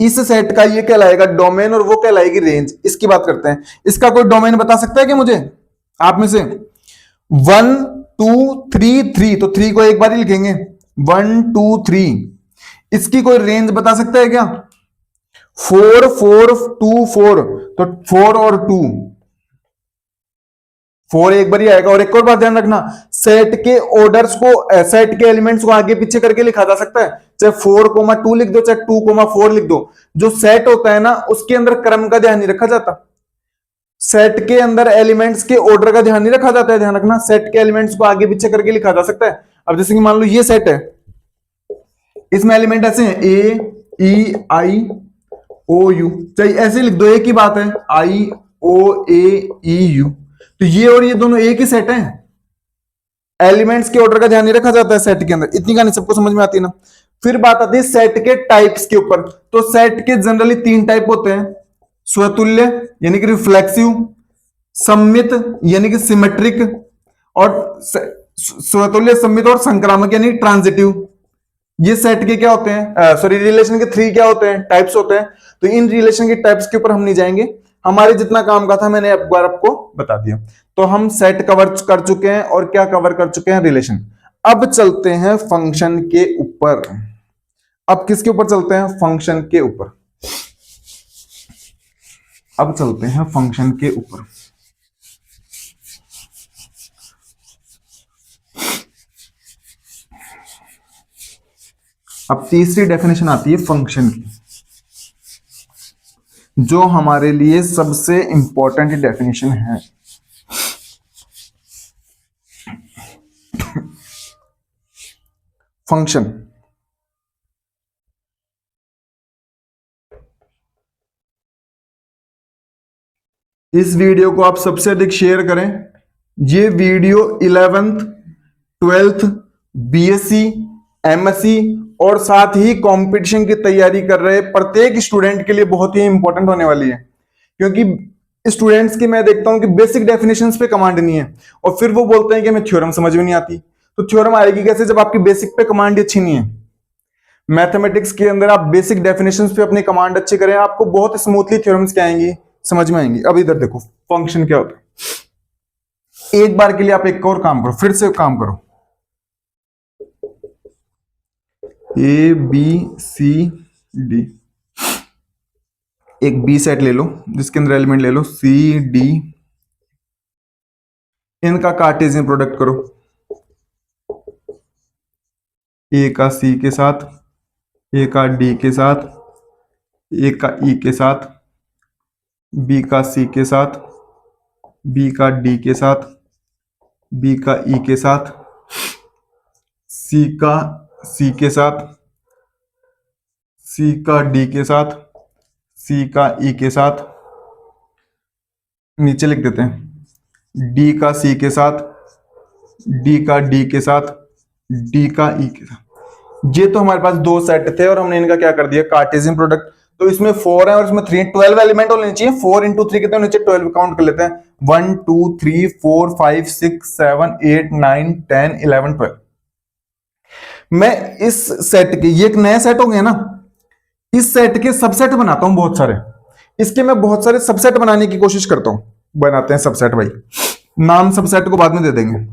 इस सेट का ये कहलाएगा डोमेन और वो कहलाएगी रेंज। इसकी बात करते हैं, इसका कोई डोमेन बता सकता है कि मुझे आप में से? 1 2 3 3, तो 3 को एक बार ही लिखेंगे, 1 2 3। इसकी कोई रेंज बता सकता है क्या? 4 4 2 4, तो 4 और 2, फोर एक बार ही आएगा। और एक और बात ध्यान रखना, सेट के ऑर्डर्स को, सेट के एलिमेंट्स को आगे पीछे करके लिखा जा सकता है, चाहे 4,2 लिख दो, चाहे 2,4 लिख दो। जो सेट होता है ना, उसके अंदर क्रम का ध्यान नहीं रखा जाता। सेट के अंदर एलिमेंट्स के ऑर्डर का ध्यान नहीं रखा जाता है। ध्यान रखना, सेट के एलिमेंट्स को आगे पीछे करके लिखा जा सकता है। अब जैसे कि मान लो ये सेट है, इसमें एलिमेंट ऐसे हैं, ए ई आई ओ यू, चाहे ऐसे लिख दो, एक ही बात है, आई ओ ए ई यू। तो ये और ये दोनों एक ही सेट है। एलिमेंट्स के ऑर्डर का ध्यान नहीं रखा जाता है सेट के अंदर। इतनी कहानी सबको समझ में आती है ना। फिर बात आती है सेट के टाइप्स के ऊपर। तो सेट के जनरली 3 टाइप होते हैं, स्वतुल्य यानी कि रिफ्लेक्सिव, सम्मित यानी कि सिमेट्रिक, और स्वतुल्य, सम्मित और संक्रामक यानी ट्रांजिटिव। ये सेट के क्या होते हैं, सॉरी, रिलेशन के 3 क्या होते हैं, टाइप्स होते हैं। तो इन रिलेशन के टाइप्स के ऊपर हम नहीं जाएंगे, हमारे जितना काम का था मैंने एक बार आपको बता दिया। तो हम सेट कवर कर चुके हैं, और क्या कवर कर चुके हैं, रिलेशन। अब चलते हैं फंक्शन के ऊपर। अब किसके ऊपर चलते हैं, फंक्शन के ऊपर। अब चलते हैं फंक्शन के ऊपर। अब तीसरी डेफिनेशन आती है फंक्शन की, जो हमारे लिए सबसे इंपॉर्टेंट डेफिनेशन है। फंक्शन, इस वीडियो को आप सबसे अधिक शेयर करें। ये video 11th 12th BSc MSc और साथ ही कंपटीशन की तैयारी कर रहे प्रत्येक स्टूडेंट के लिए बहुत ही इंपॉर्टेंट होने वाली है, क्योंकि स्टूडेंट्स की मैं देखता हूं कि बेसिक डेफिनेशंस पे कमांड नहीं है, और फिर वो बोलते हैं कि हमें थ्योरम समझ में नहीं आती। तो थ्योरम आएगी कैसे जब आपकी बेसिक पे कमांड अच्छी नहीं है। मैथमेटिक्स के अंदर आप बेसिक डेफिनेशंस पे अपनी कमांड अच्छी करें, आपको बहुत स्मूथली थ्योरम्स क्या आएंगी, समझ में आएंगी। अब इधर देखो फंक्शन क्या होता है। एक बार के लिए आप एक और काम करो, फिर से काम करो, ए बी सी डी, एक बी सेट ले लो जिसके अंदर एलिमेंट ले लो सी डी, इनका कार्टेशियन प्रोडक्ट करो, ए का सी के साथ, ए का डी के साथ, ए का ई के साथ, बी का सी के साथ, बी का डी के साथ, बी का ई के साथ, सी का सी के साथ, सी का डी के साथ, सी का ई के साथ, नीचे लिख देते हैं डी का सी के साथ, डी का डी के साथ, डी का ई के साथ। ये तो हमारे पास 2 सेट थे और हमने इनका क्या कर दिया, कार्टेशियन प्रोडक्ट। तो इसमें 4 है और इसमें 3, 12 एलिमेंट होने चाहिए। 4 इंटू 3 कितने होने चाहिए, 12 काउंट कर लेते हैं, 1 2 3 4 5 6 7 8 9 10 11 12। मैं इस सेट के, ये एक नया सेट हो गया ना, इस सेट के सबसेट बनाता हूं बहुत सारे। इसके मैं बहुत सारे सबसेट बनाने की कोशिश करता हूं। बनाते हैं सबसेट भाई, नाम सबसेट को बाद में दे देंगे।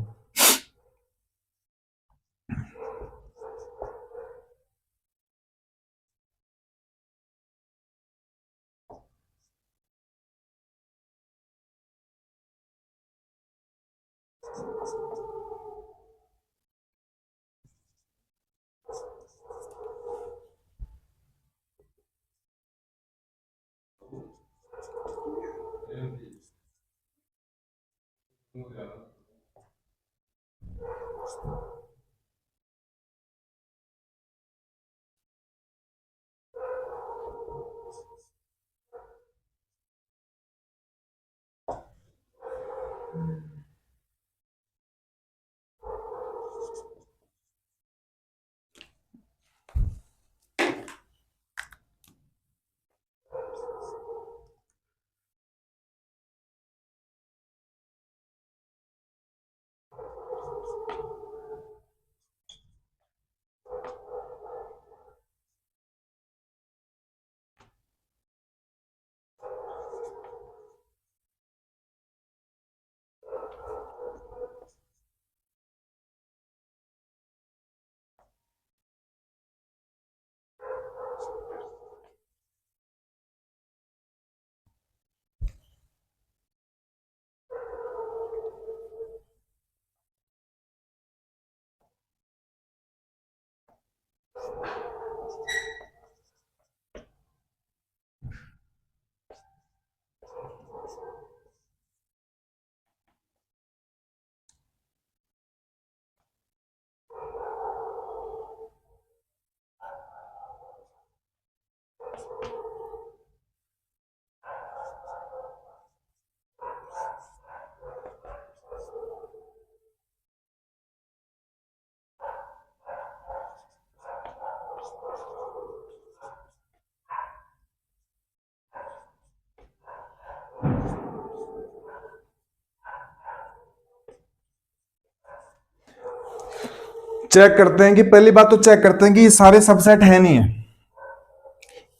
चेक करते हैं कि पहली बात तो चेक करते हैं कि ये सारे सबसेट है नहीं है।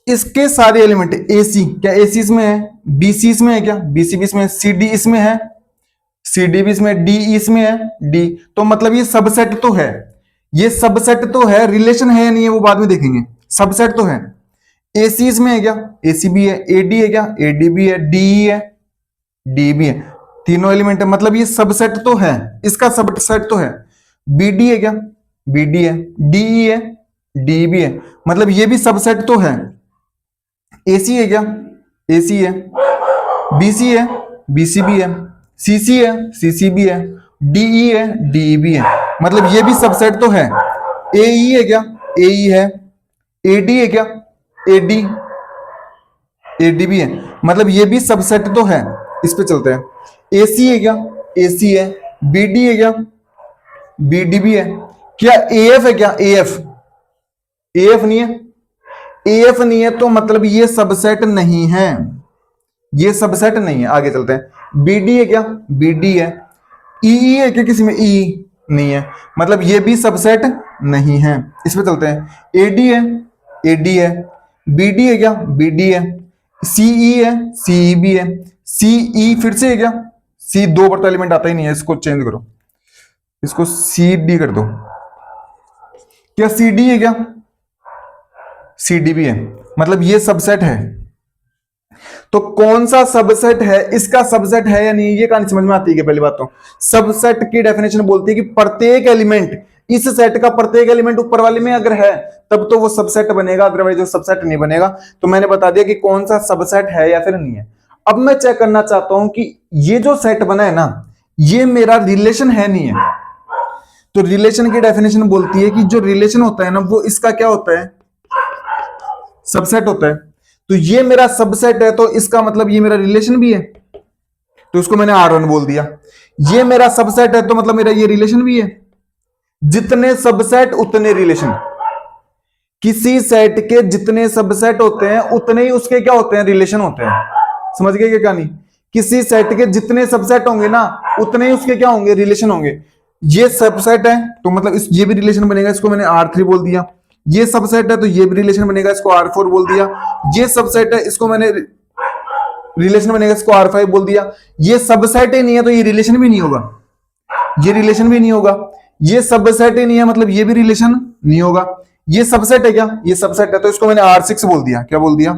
इसके सारे एलिमेंट एसी, क्या एसी इसमें है? बीसी इसमें है क्या? बीसी भी इसमें है। सीडी इसमें है, सीडी भी इसमें, डी इसमें है, डी। तो मतलब ये सबसेट तो है, ये सबसेट तो है, रिलेशन है या नहीं है वो बाद में देखेंगे, सबसेट तो है। एसी इसमें है क्या? एसी भी है। एडी है क्या? एडी भी है। डी है, डी भी है। तीनों एलिमेंट है, मतलब ये सबसेट तो है, इसका सबसेट तो है। बीडी है क्या? बीडी है। डीई है, डी भी है, मतलब ये भी सबसेट तो है। एसी है क्या? एसी है। बीसी है, बीसी भी है। सीसी है, सीसी भी है। डीई है, डीई भी है, मतलब ये भी सबसेट तो है। एई है क्या? एई है। एडी है क्या? एडी, एडी भी है, मतलब ये भी सबसेट तो है। इस पे चलते हैं। एसी है क्या? एसी है। बीडी है क्या? बीडी भी है। क्या एएफ है क्या? एएफ, एएफ नहीं है। एएफ नहीं है तो मतलब ये सबसेट नहीं है, ये सबसेट नहीं है। आगे चलते हैं। बीडी है क्या? बीडी है। ई है क्या किसी में? ई नहीं है, मतलब ये भी सबसेट नहीं है। इस पे चलते हैं। एडी है, एडी है। बीडी है क्या? बीडी है। सीई है, सीई भी है। सीई फिर से है क्या? सी दो बार तो एलिमेंट आता ही नहीं है, इसको चेंज करो, इसको सी डी कर दो। क्या सी डी है क्या? सी डी भी है, मतलब ये सबसेट है। तो कौन सा सबसेट है, इसका सबसेट है या नहीं, ये कहानी समझ में आती है। पहली बात तो सबसेट की डेफिनेशन बोलती है कि प्रत्येक एलिमेंट, इस सेट का प्रत्येक एलिमेंट ऊपर वाले में अगर है तब तो वो सबसेट बनेगा, अदरवाइज वो सबसेट नहीं बनेगा। तो मैंने बता दिया कि कौन सा सबसेट है या फिर नहीं है। अब मैं चेक करना चाहता हूं कि ये जो सेट बना है ना, ये मेरा रिलेशन है नहीं है। तो रिलेशन की डेफिनेशन बोलती है कि जो रिलेशन होता है ना, वो इसका क्या होता है? सबसेट होता है। तो ये मेरा सबसेट है, तो इसका मतलब ये मेरा रिलेशन भी है, तो इसको मैंने R1 बोल दिया। ये मेरा सबसेट है, तो मतलब मेरा ये रिलेशन भी है। जितने सबसेट उतने रिलेशन, किसी सेट के जितने सबसेट होते हैं उतने ही उसके क्या होते हैं? रिलेशन होते हैं। समझ गए क्या कहानी? किसी सेट के जितने सबसेट होंगे ना, उतने ही उसके क्या होंगे? रिलेशन होंगे। ये सबसेट है तो मतलब ये भी रिलेशन बनेगा, इसको मैंने R3 बोल दिया। ये सबसेट है तो ये भी रिलेशन बनेगा, इसको R4 बोल दिया। ये सबसेट है, इसको मैंने रिलेशन बनेगा, इसको R5 बोल दिया। ये सबसेट ही नहीं है तो ये रिलेशन भी नहीं होगा, ये रिलेशन भी नहीं होगा। ये सबसेट ही नहीं है, मतलब ये भी रिलेशन नहीं होगा। ये सबसेट है क्या? ये सबसेट है, तो इसको मैंने R6 बोल दिया। क्या बोल दिया?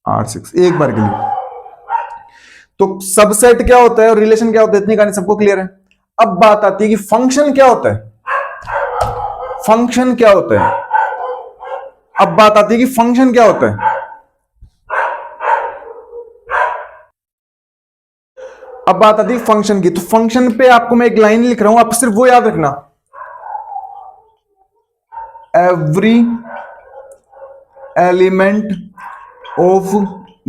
R6, एक बार के लिए। तो सबसेट क्या होता है और रिलेशन क्या होता है, इतनी कहानी सबको क्लियर है। अब बात आती है कि फंक्शन क्या होता है, फंक्शन क्या होता है। अब बात आती है कि फंक्शन क्या होता है। अब बात आती है फंक्शन की। तो फंक्शन पे आपको मैं एक लाइन लिख रहा हूं, आप सिर्फ वो याद रखना, every element of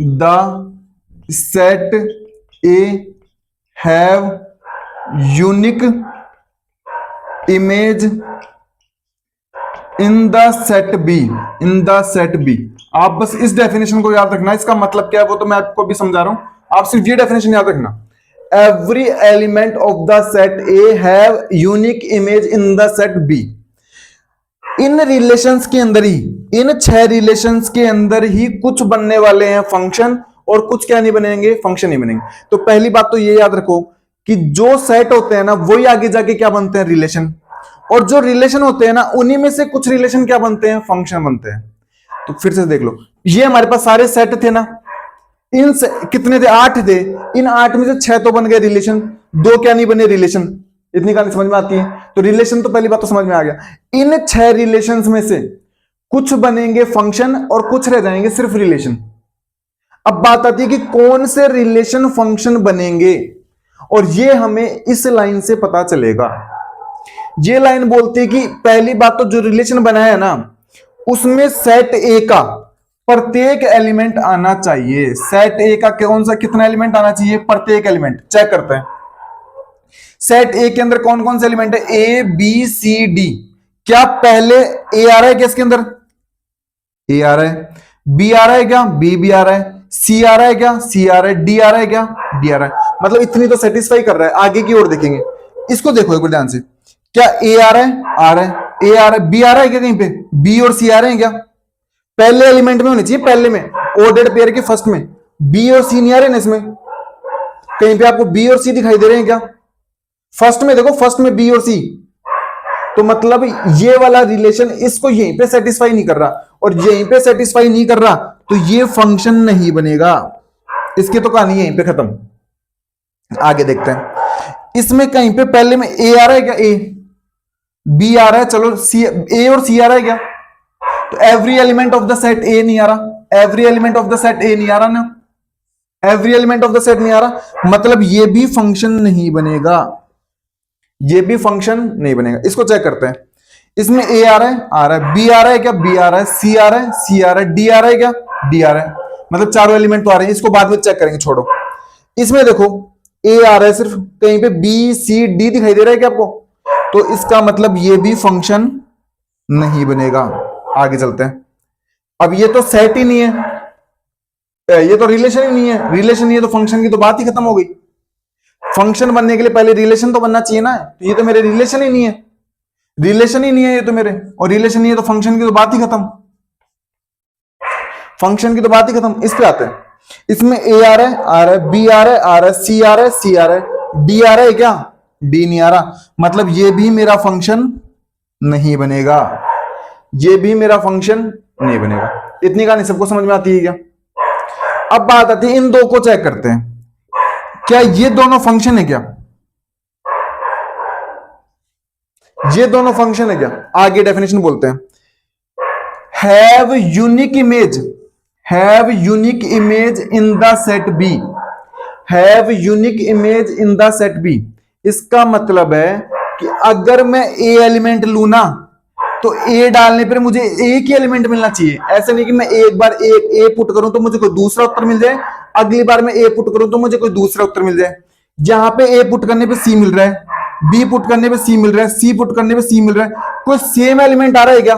the set A have unique image in the set B, in the set B. आप बस इस डेफिनेशन को याद रखना, इसका मतलब क्या है वो तो मैं आपको भी समझा रहा हूं, आप सिर्फ ये डेफिनेशन याद रखना। Every element of the set A have unique image in the set B. इन रिलेशंस के अंदर ही, इन 6 रिलेशंस के अंदर ही कुछ बनने वाले हैं फंक्शन, और कुछ क्या नहीं बनेंगे? फंक्शन नहीं बनेंगे। तो पहली बात तो ये याद रखो कि जो सेट होते हैं ना, वही आगे जाके क्या बनते हैं? रिलेशन। और जो रिलेशन होते हैं ना, उन्हीं में से कुछ रिलेशन क्या बनते हैं? फंक्शन बनते हैं। तो फिर से देख लो, ये हमारे पास सारे सेट थे ना, इन कितने थे? 8 थे। इन 8 में से 6 तो बन गए रिलेशन, 2 क्या नहीं बने? रिलेशन। इतनी कहानी समझ में आती है। तो रिलेशन तो पहली बात तो समझ में आ गया। इन 6 रिलेशंस में से कुछ बनेंगे फंक्शन और कुछ रह जाएंगे सिर्फ रिलेशन। अब बात आती है कि कौन से रिलेशन फंक्शन बनेंगे, और ये हमें इस लाइन से पता चलेगा। ये लाइन बोलती है कि पहली बात तो जो रिलेशन बना है ना, उसमें सेट ए का प्रत्येक एलिमेंट आना चाहिए। सेट ए का कौन सा कितना एलिमेंट आना चाहिए? प्रत्येक एलिमेंट। चेक करते हैं सेट ए के अंदर कौन कौन से एलिमेंट है? A B C D. क्या पहले ए आ रहा है क्या इसके अंदर? ए आ रहा है। बी आ रहा है क्या? बी भी आ रहा है। सी आ रहा है क्या? सी आ रहा है। डी आ रहा है क्या? डी आ रहा है। मतलब इतनी तो सेटिस्फाई कर रहा है। आगे की ओर देखेंगे, इसको देखो एक बार ध्यान से। क्या ए आ रहा है? आ रहा है। ए आ रहा है, बी आ रहा है क्या? कहीं पे बी और सी आ रहे हैं क्या? पहले एलिमेंट में होने चाहिए, पहले में, ऑर्डर्ड पेयर के फर्स्ट में। बी और सी नहीं आ रहे ना इसमें, कहीं पे आपको बी और सी दिखाई दे रहे हैं क्या? फर्स्ट में देखो, फर्स्ट में बी और सी, तो मतलब ये वाला रिलेशन इसको यहीं पे सेटिस्फाई नहीं कर रहा, और यहीं पे सेटिस्फाई नहीं कर रहा तो ये फंक्शन नहीं बनेगा। इसकी तो कहानी यहीं पे खत्म। आगे देखते हैं, इसमें कहीं पे पहले में ए आ रहा है क्या? ए, बी आ रहा है, चलो सी, ए और सी आ रहा है क्या? तो every element of the set ए नहीं आ रहा, every element of the set ए नहीं आ रहा ना, every element of the set नहीं आ रहा, मतलब ये भी फंक्शन नहीं बनेगा, ये भी फंक्शन नहीं बनेगा। इसको चेक करते हैं, इसमें ए आ रहा है, आ रहा है, बी आ रहा है क्या? बी आ रहा है, सी आ रहा है, सी आ रहा है, डी आ रहा है क्या? डी आ रहा है, मतलब चारों एलिमेंट तो आ रहे हैं, इसको बाद में चेक करेंगे, छोड़ो। इसमें देखो ए आ रहा है सिर्फ, कहीं पे बी सी डी दिखाई दे रहा है क्या आपको? तो इसका मतलब ये भी फंक्शन नहीं बनेगा। आगे चलते हैं, अब ये तो सेट ही नहीं है, ये तो रिलेशन ही नहीं है, रिलेशन नहीं है तो फंक्शन की तो बात ही खत्म हो गई। फंक्शन बनने के लिए पहले रिलेशन तो बनना चाहिए ना, तो ये तो मेरे रिलेशन ही नहीं है, रिलेशन ही नहीं है ये तो मेरे, और रिलेशन नहीं है तो फंक्शन की तो बात ही खत्म, फंक्शन की तो बात ही खत्म। इस पे आते हैं, इसमें ए आ रहा है, आ रहा है, बी आ रहा है, आ रहा है, सी आ रहा है, सी आ रहा है, डी आ रहा है क्या? डी नहीं आ रहा, मतलब ये भी मेरा फंक्शन नहीं बनेगा, ये भी मेरा फंक्शन नहीं बनेगा। इतनी कहानी सबको समझ में आती है क्या? अब बात आती है, इन दो को चेक करते हैं, क्या ये दोनों फंक्शन है क्या? ये दोनों फंक्शन है क्या? आगे डेफिनेशन बोलते हैं, have unique image, have unique image in the set B, have unique image in the set B. इसका मतलब है कि अगर मैं ए एलिमेंट लू ना, तो ए डालने पर मुझे एक ही एलिमेंट मिलना चाहिए, ऐसा नहीं कि मैं एक बार ए पुट करूं तो मुझे कोई दूसरा उत्तर मिल जाए, अगली बार मैं ए पुट करूं तो मुझे कोई दूसरा उत्तर मिल जाए। जहां पे ए पुट करने पे सी मिल रहा है, बी पुट करने पे सी मिल रहा है, सी पुट करने पे सी मिल रहा है, कोई सेम एलिमेंट आ रहा है क्या?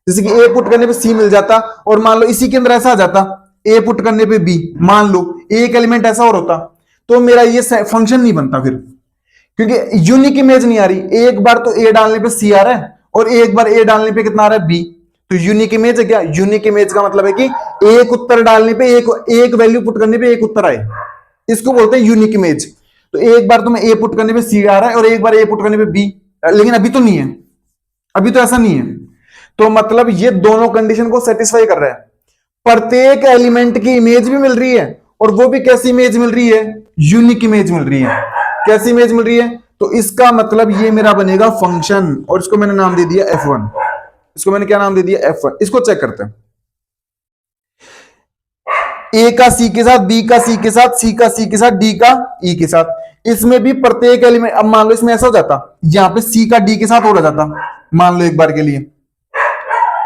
जैसे कि ए पुट करने पे सी मिल जाता, और मान लो इसी के अंदर ऐसा आ जाता, ए पुट करने पे बी, मान लो एक एलिमेंट ऐसा और होता, तो मेरा ये फंक्शन नहीं बनता फिर, क्योंकि यूनिक इमेज नहीं आ रही। एक बार तो ए डालने पे सी आ रहा है, और एक बार ए डालने पे कितना आ रहा है? बी। तो यूनिक इमेज है क्या? यूनिक इमेज का मतलब है कि एक उत्तर डालने पे एक वैल्यू पुट करने पे एक उत्तर आए, इसको बोलते हैं यूनिक इमेज। तो एक बार तो मैं ए पुट करने पे सी आ रहा है, और एक बार ए पुट करने पे बी, लेकिन अभी तो नहीं है, अभी तो ऐसा नहीं है। तो मतलब ये दोनों कंडीशन को सेटिस्फाई कर रहा है, प्रत्येक एलिमेंट की इमेज भी मिल रही है, और वो भी कैसी इमेज मिल रही है? यूनिक इमेज मिल रही है। कैसी इमेज मिल रही है? तो इसका मतलब ये मेरा बनेगा फंक्शन, और इसको मैंने नाम दे दिया f1, इसको मैंने क्या नाम दे दिया? f1। इसको चेक करते हैं, ए का सी के साथ, बी का सी के साथ, सी का सी के साथ, डी का ई के साथ, इसमें भी प्रत्येक एलिमेंट, अब मान लो इसमें ऐसा हो जाता, यहां पे सी का डी के साथ हो जाता, मान लो एक बार के लिए,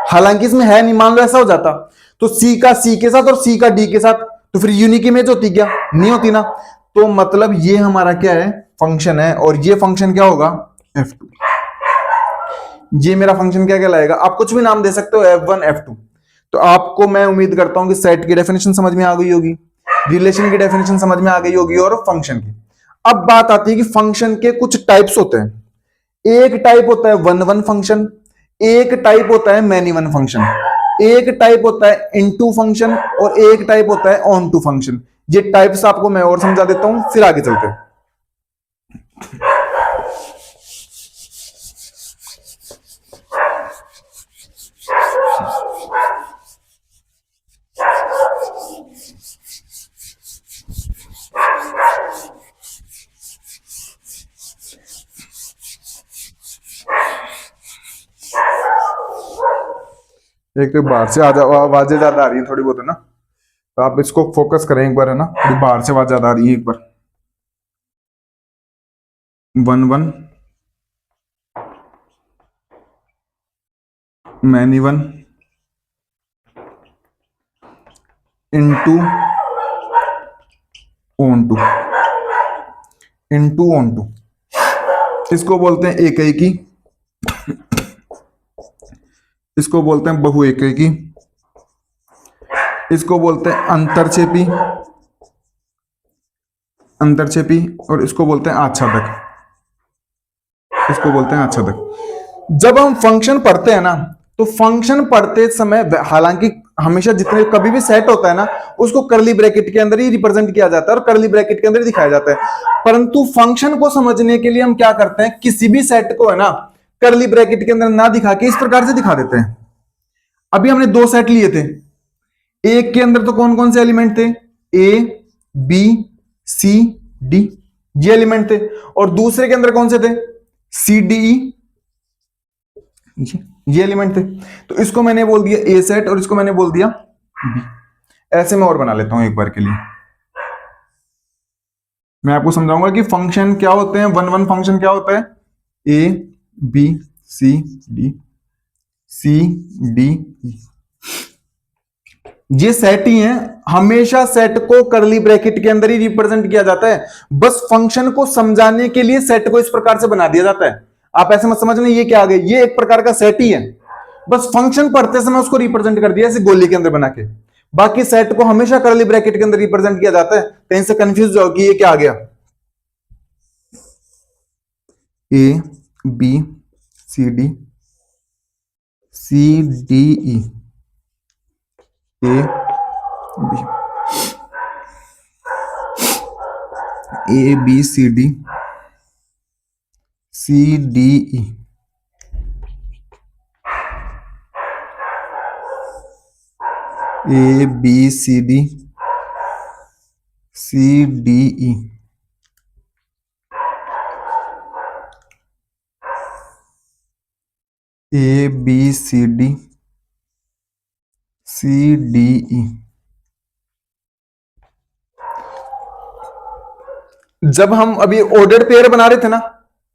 हालांकि इसमें है नहीं, मान लो ऐसा हो जाता, तो सी का सी के साथ और सी का डी के साथ, तो फिर यूनिक इमेज होती क्या? नहीं होती ना। तो मतलब ये हमारा क्या है? फंक्शन है, और ये फंक्शन क्या होगा? f2। ये मेरा फंक्शन क्या कहलाएगा? आप कुछ भी नाम दे सकते हो, f1 f2। तो आपको मैं उम्मीद करता हूं कि सेट की डेफिनेशन समझ में आ गई होगी, रिलेशन की डेफिनेशन समझ में आ गई होगी, और फंक्शन की। अब बात आती है कि फंक्शन के कुछ टाइप्स होते हैं। एक टाइप होता है वन वन फंक्शन, एक टाइप होता है मैनी वन फंक्शन, एक टाइप होता है इनटू फंक्शन, और एक टाइप होता है ऑन टू फंक्शन। ये टाइप्स आपको मैं और समझा देता हूं, फिर आगे चलते हैं। एक तो बाहर से आवाजें ज्यादा आ रही है थोड़ी बहुत, है ना, तो आप इसको फोकस करें एक बार, है ना, थोड़ी बाहर से आवाज ज्यादा आ रही है, एक बार। One one, many one, into, onto, into onto, इसको बोलते हैं एक की, इसको बोलते हैं बहु एक की, इसको बोलते हैं अंतरछेपी, अंतरछेपी, और इसको बोलते हैं आच्छादक। इसको बोलते हैं आच्छादक। जब हम फंक्शन पढ़ते हैं ना, तो फंक्शन पढ़ते समय हालांकि हमेशा जितने कभी भी सेट होता है ना, उसको करली ब्रैकेट के अंदर ही रिप्रेजेंट किया जाता है और करली ब्रैकेट के अंदर ही दिखाया जाता है। परंतु फंक्शन को समझने के लिए हम क्या करते हैं, किसी भी सेट को है ना करली ब्रैकेट के अंदर ना दिखा के इस प्रकार से दिखा देते हैं। अभी हमने दो सेट लिए थे, एक के अंदर तो कौन कौन से एलिमेंट थे, ए बी सी डी, ये एलिमेंट थे, और दूसरे के अंदर कौन से थे, सी डी ई, ये एलिमेंट थे। तो इसको मैंने बोल दिया ए सेट और इसको मैंने बोल दिया बी। ऐसे मैं और बना लेता हूं एक बार के लिए। मैं आपको समझाऊंगा कि फंक्शन क्या होते हैं, वन वन फंक्शन क्या होता है, A B C D, C D E, ये सेट ही है। हमेशा सेट को करली ब्रैकेट के अंदर ही रिप्रेजेंट किया जाता है। बस फंक्शन को समझाने के लिए सेट को इस प्रकार से बना दिया जाता है। आप ऐसे मत समझना ये क्या आ गया, ये एक प्रकार का सेट ही है, बस फंक्शन पढ़ते समय उसको रिप्रेजेंट कर दिया ऐसे गोली के अंदर बना के। बाकी सेट को हमेशा करली ब्रैकेट के अंदर रिप्रेजेंट किया जाता है। कहीं से कंफ्यूज जाओ कि ये क्या आ गया, A B C D, C D E, A B, A B C D, C D E, A B C D, C D E, A B C D, C D E. जब हम अभी ordered pair बना रहे थे ना,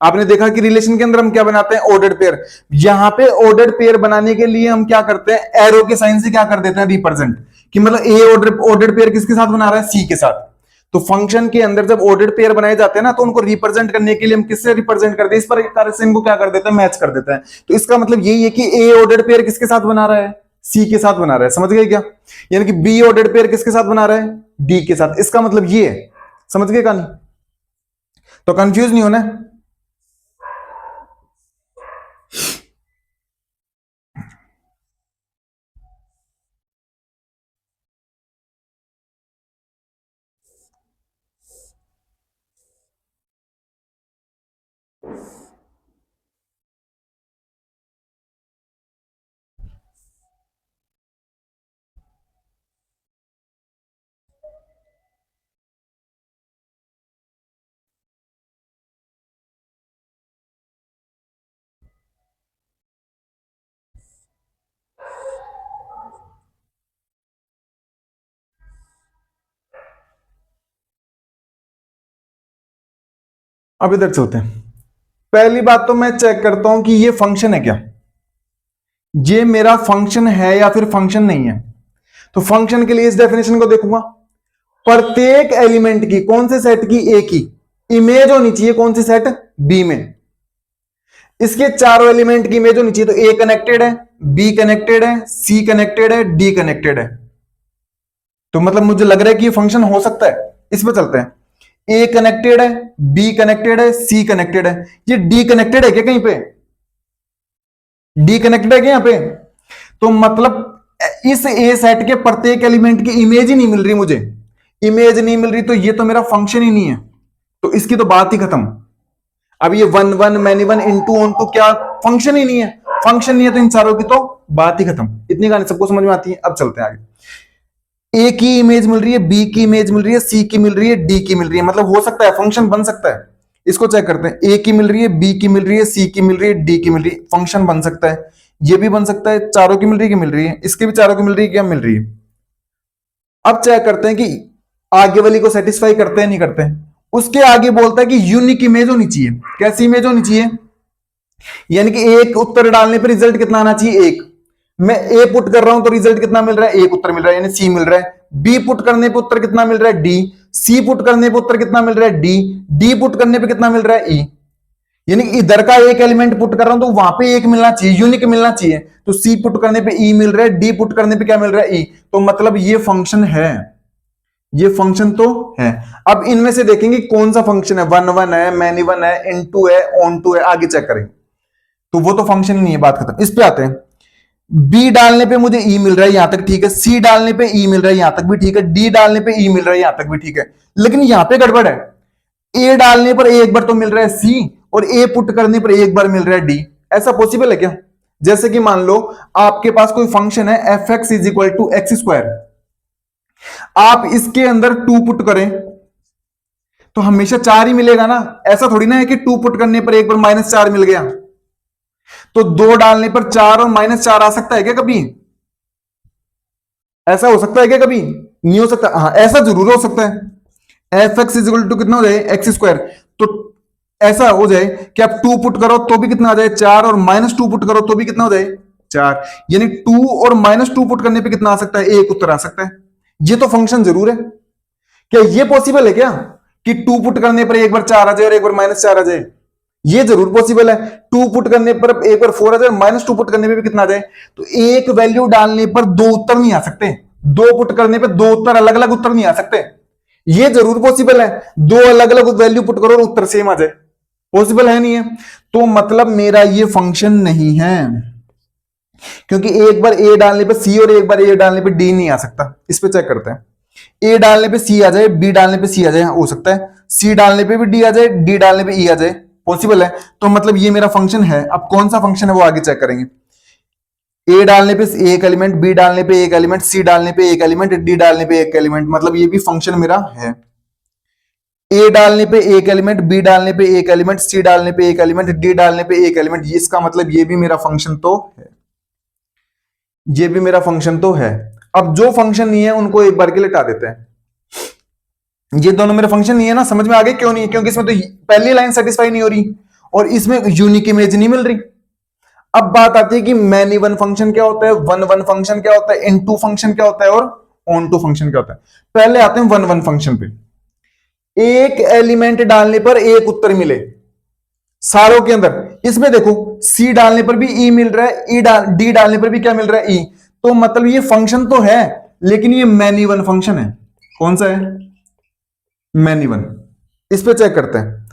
आपने देखा कि रिलेशन के अंदर हम क्या बनाते हैं, ऑर्डर्ड पेयर। यहां पे ऑर्डर्ड पेयर बनाने के लिए हम क्या करते हैं, एरो के साइन से क्या कर देते हैं, रिप्रेजेंट, कि मतलब ए ऑर्डर्ड पेयर किसके साथ बना रहा है, सी के साथ। तो फंक्शन के अंदर जब ऑर्डर्ड पेयर बनाए जाते हैं ना, तो उनको रिप्रेजेंट करने के लिए हम किससे रिप्रेजेंट करते हैं, इस प्रकार से इनको क्या कर देते हैं, मैच कर देते हैं। तो इसका मतलब यही है कि ए ऑर्डर्ड पेयर किसके साथ बना रहा है, सी के साथ बना रहा है। समझ गए क्या, यानी कि बी ऑर्डर्ड पेयर किसके साथ बना रहा है, डी के साथ। इसका मतलब ये है, समझ गए कहानी, तो कंफ्यूज नहीं होना है। अब इधर चलते हैं। पहली बात तो मैं चेक करता हूं कि ये फंक्शन है क्या, ये मेरा फंक्शन है या फिर फंक्शन नहीं है। तो फंक्शन के लिए इस डेफिनेशन को देखूंगा, प्रत्येक एलिमेंट की, कौन से सेट की, ए की इमेज होनी चाहिए कौन से सेट, बी में। इसके चारों एलिमेंट की इमेज होनी चाहिए। तो ए कनेक्टेड है, बी कनेक्टेड है, सी कनेक्टेड है, डी कनेक्टेड है। तो मतलब मुझे लग रहा है कि ये फंक्शन हो सकता है। इस पर चलते हैं। ए कनेक्टेड है, बी कनेक्टेड है, सी कनेक्टेड है, ये डी कनेक्टेड है क्या, कहीं पे डी कनेक्टेड है क्या यहां पे। तो मतलब इस ए सेट के प्रत्येक एलिमेंट की इमेज ही नहीं मिल रही मुझे, इमेज नहीं मिल रही, तो ये तो मेरा फंक्शन ही नहीं है। तो इसकी तो बात ही खत्म। अब ये one one many one into onto क्या फंक्शन ही नहीं है, फंक्शन नहीं है, तो इन चारों की तो बात ही खत्म। इतनी कहानी सबको समझ में आती है। अब चलते हैं आगे। ए की इमेज मिल रही है, बी की इमेज मिल रही है, सी की मिल रही है, डी की मिल रही है, मतलब हो सकता है फंक्शन बन सकता है। इसको चेक करते हैं। ए की मिल रही है, बी की मिल रही है, सी की मिल रही है, डी की मिल रही है, फंक्शन बन सकता है। ये भी बन सकता है, चारों की मिल रही है, मिल रही है, इसकी भी चारों की मिल रही है, क्या मिल रही है। अब चेक करते हैं कि आगे वाली को सेटिस्फाई करते हैं नहीं करते हैं। उसके आगे बोलता है कि यूनिक इमेज होनी चाहिए। कैसी इमेज होनी चाहिए, यानी कि एक उत्तर डालने पर रिजल्ट कितना आना चाहिए, एक। मैं ए पुट कर रहा हूं तो रिजल्ट कितना मिल रहा है, एक उत्तर मिल रहा है, यानी सी मिल रहा है। बी पुट करने पे उत्तर कितना मिल रहा है, डी। सी पुट करने पे उत्तर कितना मिल रहा है, डी। डी पुट करने पे कितना मिल रहा है, ई। यानी कि इधर का एक एलिमेंट पुट कर रहा हूं तो वहां पे एक मिलना चाहिए, यूनिक मिलना चाहिए। तो सी पुट करने पे ई मिल रहा है, डी पुट करने पे क्या मिल रहा है, ई। तो मतलब ये फंक्शन है। ये फंक्शन तो है। अब इनमें से देखेंगे कौन सा फंक्शन है, वन वन है, मैनी वन है, इनटू है, ऑन टू है, आगे चेक करेंगे। तो वो तो फंक्शन ही नहीं है, बात खत्म। इस पे आते हैं। बी डालने पे मुझे ई मिल रहा है, यहां तक ठीक है। सी डालने पे ई मिल रहा है, यहां तक भी ठीक है। डी डालने पे ई मिल रहा है, यहां तक भी ठीक है। लेकिन यहां पे गड़बड़ है। ए डालने पर एक बार तो मिल रहा है सी, और ए पुट करने पर एक बार मिल रहा है डी। ऐसा पॉसिबल है क्या? जैसे कि मान लो आपके पास कोई फंक्शन है f x is equal to x square, आप इसके अंदर टू पुट करें तो हमेशा 4 ही मिलेगा ना। ऐसा थोड़ी ना है कि 2 पुट करने पर एक बार -4 मिल गया। तो 2 डालने पर 4 और -4 आ सकता है क्या कभी? ऐसा हो सकता है क्या कभी? नहीं हो सकता। हाँ, ऐसा जरूर हो सकता है। F x is equal to कितना हो जाए, एक्स स्क्वायर। तो ऐसा हो जाए कि आप 2 पुट करो तो भी कितना आ जाए 4, और -2 पुट करो तो भी कितना हो जाए 4। यानी 2 और -2 पुट करने पे कितना आ सकता है, एक उत्तर आ सकता है। ये तो फंक्शन जरूर है। क्या ये पॉसिबल है क्या कि 2 पुट करने पर एक बार 4 आ जाए और एक बार -4 आ जाए? ये जरूर पॉसिबल है। 2 पुट करने पर एक बार 4 आ जाए, -2 पुट करने पर भी कितना आ जाए। तो एक वैल्यू डालने पर 2 उत्तर नहीं आ सकते, 2 पुट करने पर 2 उत्तर, अलग अलग उत्तर नहीं आ सकते। ये जरूर पॉसिबल है, 2 अलग अलग वैल्यू पुट करो और उत्तर सेम आ जाए। पॉसिबल है नहीं है। तो मतलब मेरा ये फंक्शन नहीं है, क्योंकि एक बार ए डालने पे सी और एक बार ए डालने पे डी नहीं आ सकता। इस पे चेक करते हैं। ए डालने पे सी आ जाए, बी डालने पे सी आ जाए, हो सकता है। सी डालने पे भी डी आ जाए, डी डालने पे ई आ जाए, पॉसिबल है। तो मतलब ये मेरा फंक्शन है। अब कौन सा फंक्शन है वो आगे चेक करेंगे। ए डालने पे एक एलिमेंट, बी डालने पे एक एलिमेंट, सी डालने पे एक एलिमेंट, डी डालने पे एक एलिमेंट, मतलब ये भी फंक्शन मेरा है। ए डालने पे एक एलिमेंट, बी डालने पे एक एलिमेंट, सी डालने पे एक एलिमेंट, डी डालने पे एक एलिमेंट, इसका मतलब ये भी मेरा फंक्शन तो है। ये भी मेरा फंक्शन तो है। अब जो फंक्शन नहीं है उनको एक बार के लिए हटा देते हैं। ये दोनों मेरे फंक्शन नहीं है ना, समझ में आ गए क्यों नहीं है? क्योंकि इसमें तो पहली लाइन सेटिस्फाई नहीं हो रही और इसमें यूनिक इमेज नहीं मिल रही। अब बात आती है कि मैनी वन फंक्शन क्या होता है, वन वन फंक्शन क्या होता है, इनटू फंक्शन क्या होता है, और ऑन टू फंक्शन क्या होता है। पहले आते हैं वन वन फंक्शन पे। एक एलिमेंट डालने पर एक उत्तर मिले सारों के अंदर। इसमें देखो सी डालने पर भी ई मिल रहा है, डी डालने पर भी क्या मिल रहा है, ई। तो मतलब ये फंक्शन तो है, लेकिन ये मैनी वन फंक्शन है। कौन सा है? Many one. इस पे चेक करते हैं।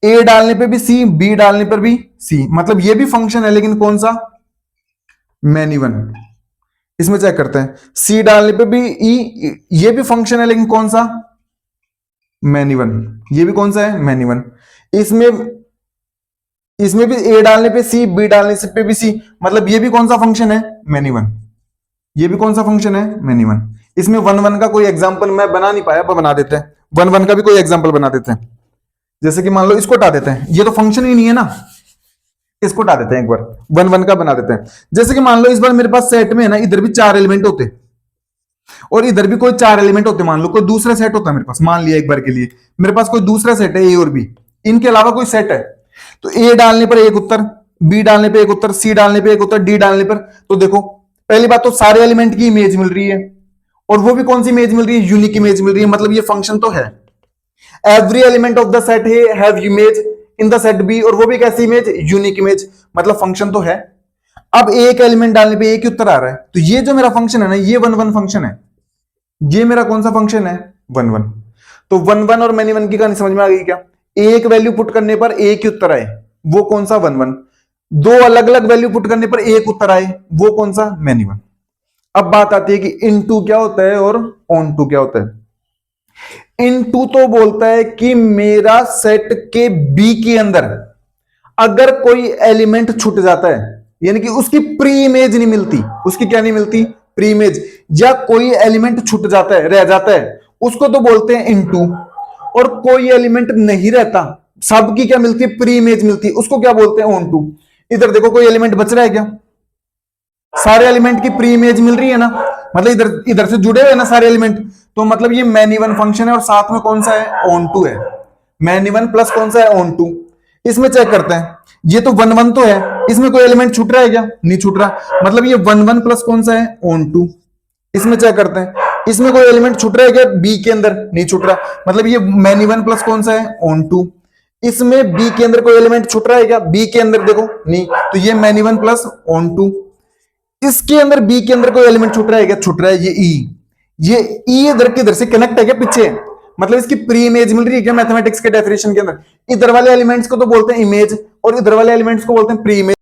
ए डालने पे भी सी, बी डालने पर भी सी, मतलब ये भी फंक्शन है, लेकिन कौन सा? Many one. इसमें चेक करते हैं। सी डालने पे भी ई, ये भी फंक्शन है, लेकिन कौन सा? Many one. ये भी कौन सा है? Many one. इसमें इसमें भी ए डालने पे सी, बी डालने पे भी सी, मतलब ये भी कौन सा फंक्शन है? Many one. ये भी कौन सा फंक्शन है? Many one. इसमें वन वन का कोई एग्जांपल मैं बना नहीं पाया, पर बना देते हैं। वन वन का भी कोई एग्जांपल बना देते हैं। जैसे कि मान लो इसको हटा देते हैं, ये तो फंक्शन ही नहीं है ना, इसको हटा देते हैं एक बार, वन वन का बना देते हैं। जैसे कि मान लो इस बार मेरे पास सेट में है ना, इधर भी 4 एलिमेंट होते और इधर भी कोई 4 एलिमेंट होते। मान लो कोई दूसरा सेट होता है मेरे पास, मान लिया एक बार के लिए मेरे पास कोई दूसरा सेट है, ए और बी, इनके अलावा कोई सेट है। तो ए डालने पर एक उत्तर, बी डालने पे एक उत्तर, सी डालने पे एक उत्तर, डी डालने पर। तो देखो पहली बात तो सारे एलिमेंट की इमेज मिल रही है, और वो भी कौन सी इमेज मिल रही है? यूनिक इमेज मिल रही है, मतलब ये फंक्शन तो है। Every element of the set have image in the set B, और वो भी कैसी इमेज? यूनिक इमेज, मतलब फंक्शन तो है। अब एक एलिमेंट डालने पे एक ही उत्तर आ रहा है, तो ये जो मेरा फंक्शन है ना, ये वन वन फंक्शन है। ये मेरा कौन सा फंक्शन है? One one. तो वन वन और मैनी वन की कहानी समझ में आ गई क्या? एक वैल्यू पुट करने पर एक ही उत्तर आए, वो कौन सा? One one. दो अलग अलग वैल्यू पुट करने पर एक उत्तर आए, वो कौन सा? Many one. अब बात आती है कि इनटू क्या होता है और ऑन टू क्या होता है। इनटू तो बोलता है कि मेरा सेट के बी के अंदर अगर कोई एलिमेंट छूट जाता है, यानी कि उसकी प्री इमेज नहीं मिलती, उसकी क्या नहीं मिलती? प्री इमेज, या कोई एलिमेंट छूट जाता है, रह जाता है, उसको तो बोलते हैं इनटू। और कोई एलिमेंट नहीं रहता, सबकी क्या मिलती है? प्री इमेज मिलती है, उसको क्या बोलते हैं? Onto. इधर देखो कोई एलिमेंट बच रहा है क्या? सारे एलिमेंट की प्री इमेज मिल रही है ना, मतलब इधर इधर से जुड़े हुए ना सारे एलिमेंट। तो मतलब ये मैनी वन फंक्शन है, और साथ में कौन सा है? ऑन टू है। मैनी वन प्लस कौन सा है? On to. इसमें चेक करते हैं। ये तो वन वन तो है, इसमें कोई एलिमेंट छूट रहा है क्या? नहीं छूट रहा, मतलब ये वन वन प्लस कौन सा है? On to. इसमें चेक करते हैं, इसमें कोई एलिमेंट छूट रहा है क्या? बी के अंदर नहीं छूट रहा, मतलब ये मैनी वन प्लस कौन सा है? On to. इसमें बी के अंदर कोई एलिमेंट छूट रहा है क्या? बी के अंदर देखो नहीं, तो ये many one plus onto. इसके अंदर बी के अंदर कोई एलिमेंट छूट रहा है क्या? छूट रहा है, ये ई। ये ई इधर के इधर से कनेक्ट है क्या पीछे, मतलब इसकी प्री इमेज मिल रही है क्या मैथमेटिक्स के डेफिनेशन के अंदर। इधर वाले एलिमेंट्स को तो बोलते हैं इमेज और इधर वाले एलिमेंट्स को बोलते हैं प्री इमेज।